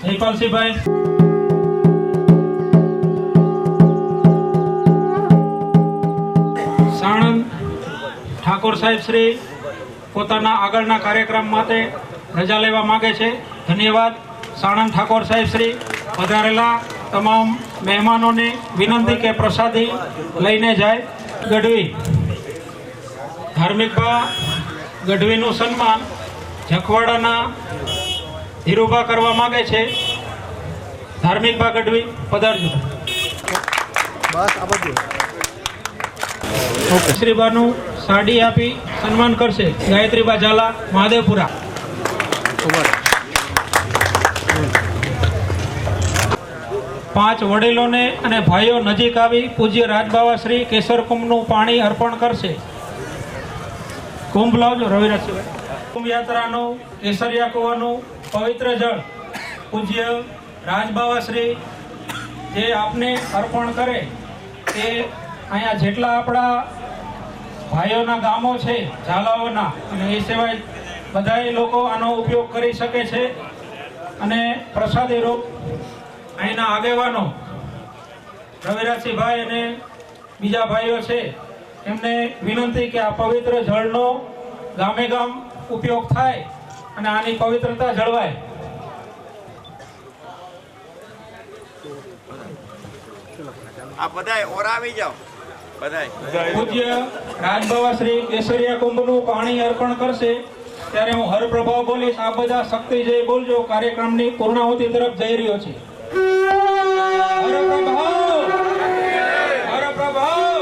જયપાલસિંહભાઈ. સાણંદ ઠાકોર સાહેબ શ્રી પોતાના આગળના કાર્યક્રમ માટે રજા લેવા માંગે છે. ધન્યવાદ. સાણંદ ઠાકોર સાહેબ શ્રી પધારેલા તમામ મહેમાનોને વિનંતી કે પ્રસાદી લઈને જાય. ગઢવી ધાર્મિક બા ગઢવીનું સન્માન જખવાડાના ધીરુભા કરવા માંગે છે. ધાર્મિક બા ગઢવી પધારજો. શ્રીબાનું સાડી આપી સન્માન કરશે ગાયત્રીબા ઝાલા મહાદેવપુરા. 5 વડીલોને અને ભાઈઓ નજીક આવી પૂજ્ય રાજબાવા શ્રી કેસર કુંભનું પાણી અર્પણ કરશે. કુંભ લાવજો રવિરાજસિંહભાઈ. કુંભ યાત્રાનું કેસરિયા કુવાનું પવિત્ર જળ પૂજ્ય રાજબાવા શ્રી જે આપને અર્પણ કરે તે અહીંયા જેટલા આપણા ભાઈઓના ગામો છે ઝાલાઓના અને એ સિવાય બધાય લોકો આનો ઉપયોગ કરી શકે છે. અને પ્રસાદી રૂપ અહીંના આગેવાનો રવિરાજસિંહભાઈ અને બીજા ભાઈઓ છે એમને વિનંતી કે આ પવિત્ર જળનો ગામે ગામ ઉપયોગ થાય અને આની પવિત્રતા જળવાય. આ બધાય ઓરાવી જાઓ બધાય. પૂજ્ય રાજબાવા શ્રી કેસરિયા કુંભનું પાણી અર્પણ કરશે ત્યારે હું હર પ્રભાવ બોલીશ. આ બધા શક્તિ જય બોલજો. કાર્યક્રમની પૂર્ણાહુતિ તરફ જઈ રહ્યો છે. હર પ્રભાવ, હર પ્રભાવ,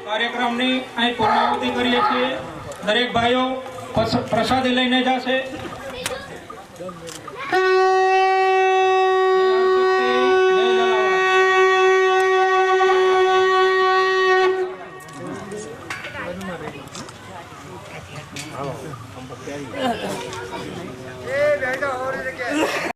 કાર્યક્રમની અહીં પૂર્ણાહુતિ કરીએ છીએ. દરેક ભાઈઓ પ્રસાદી લઈને જશે. એ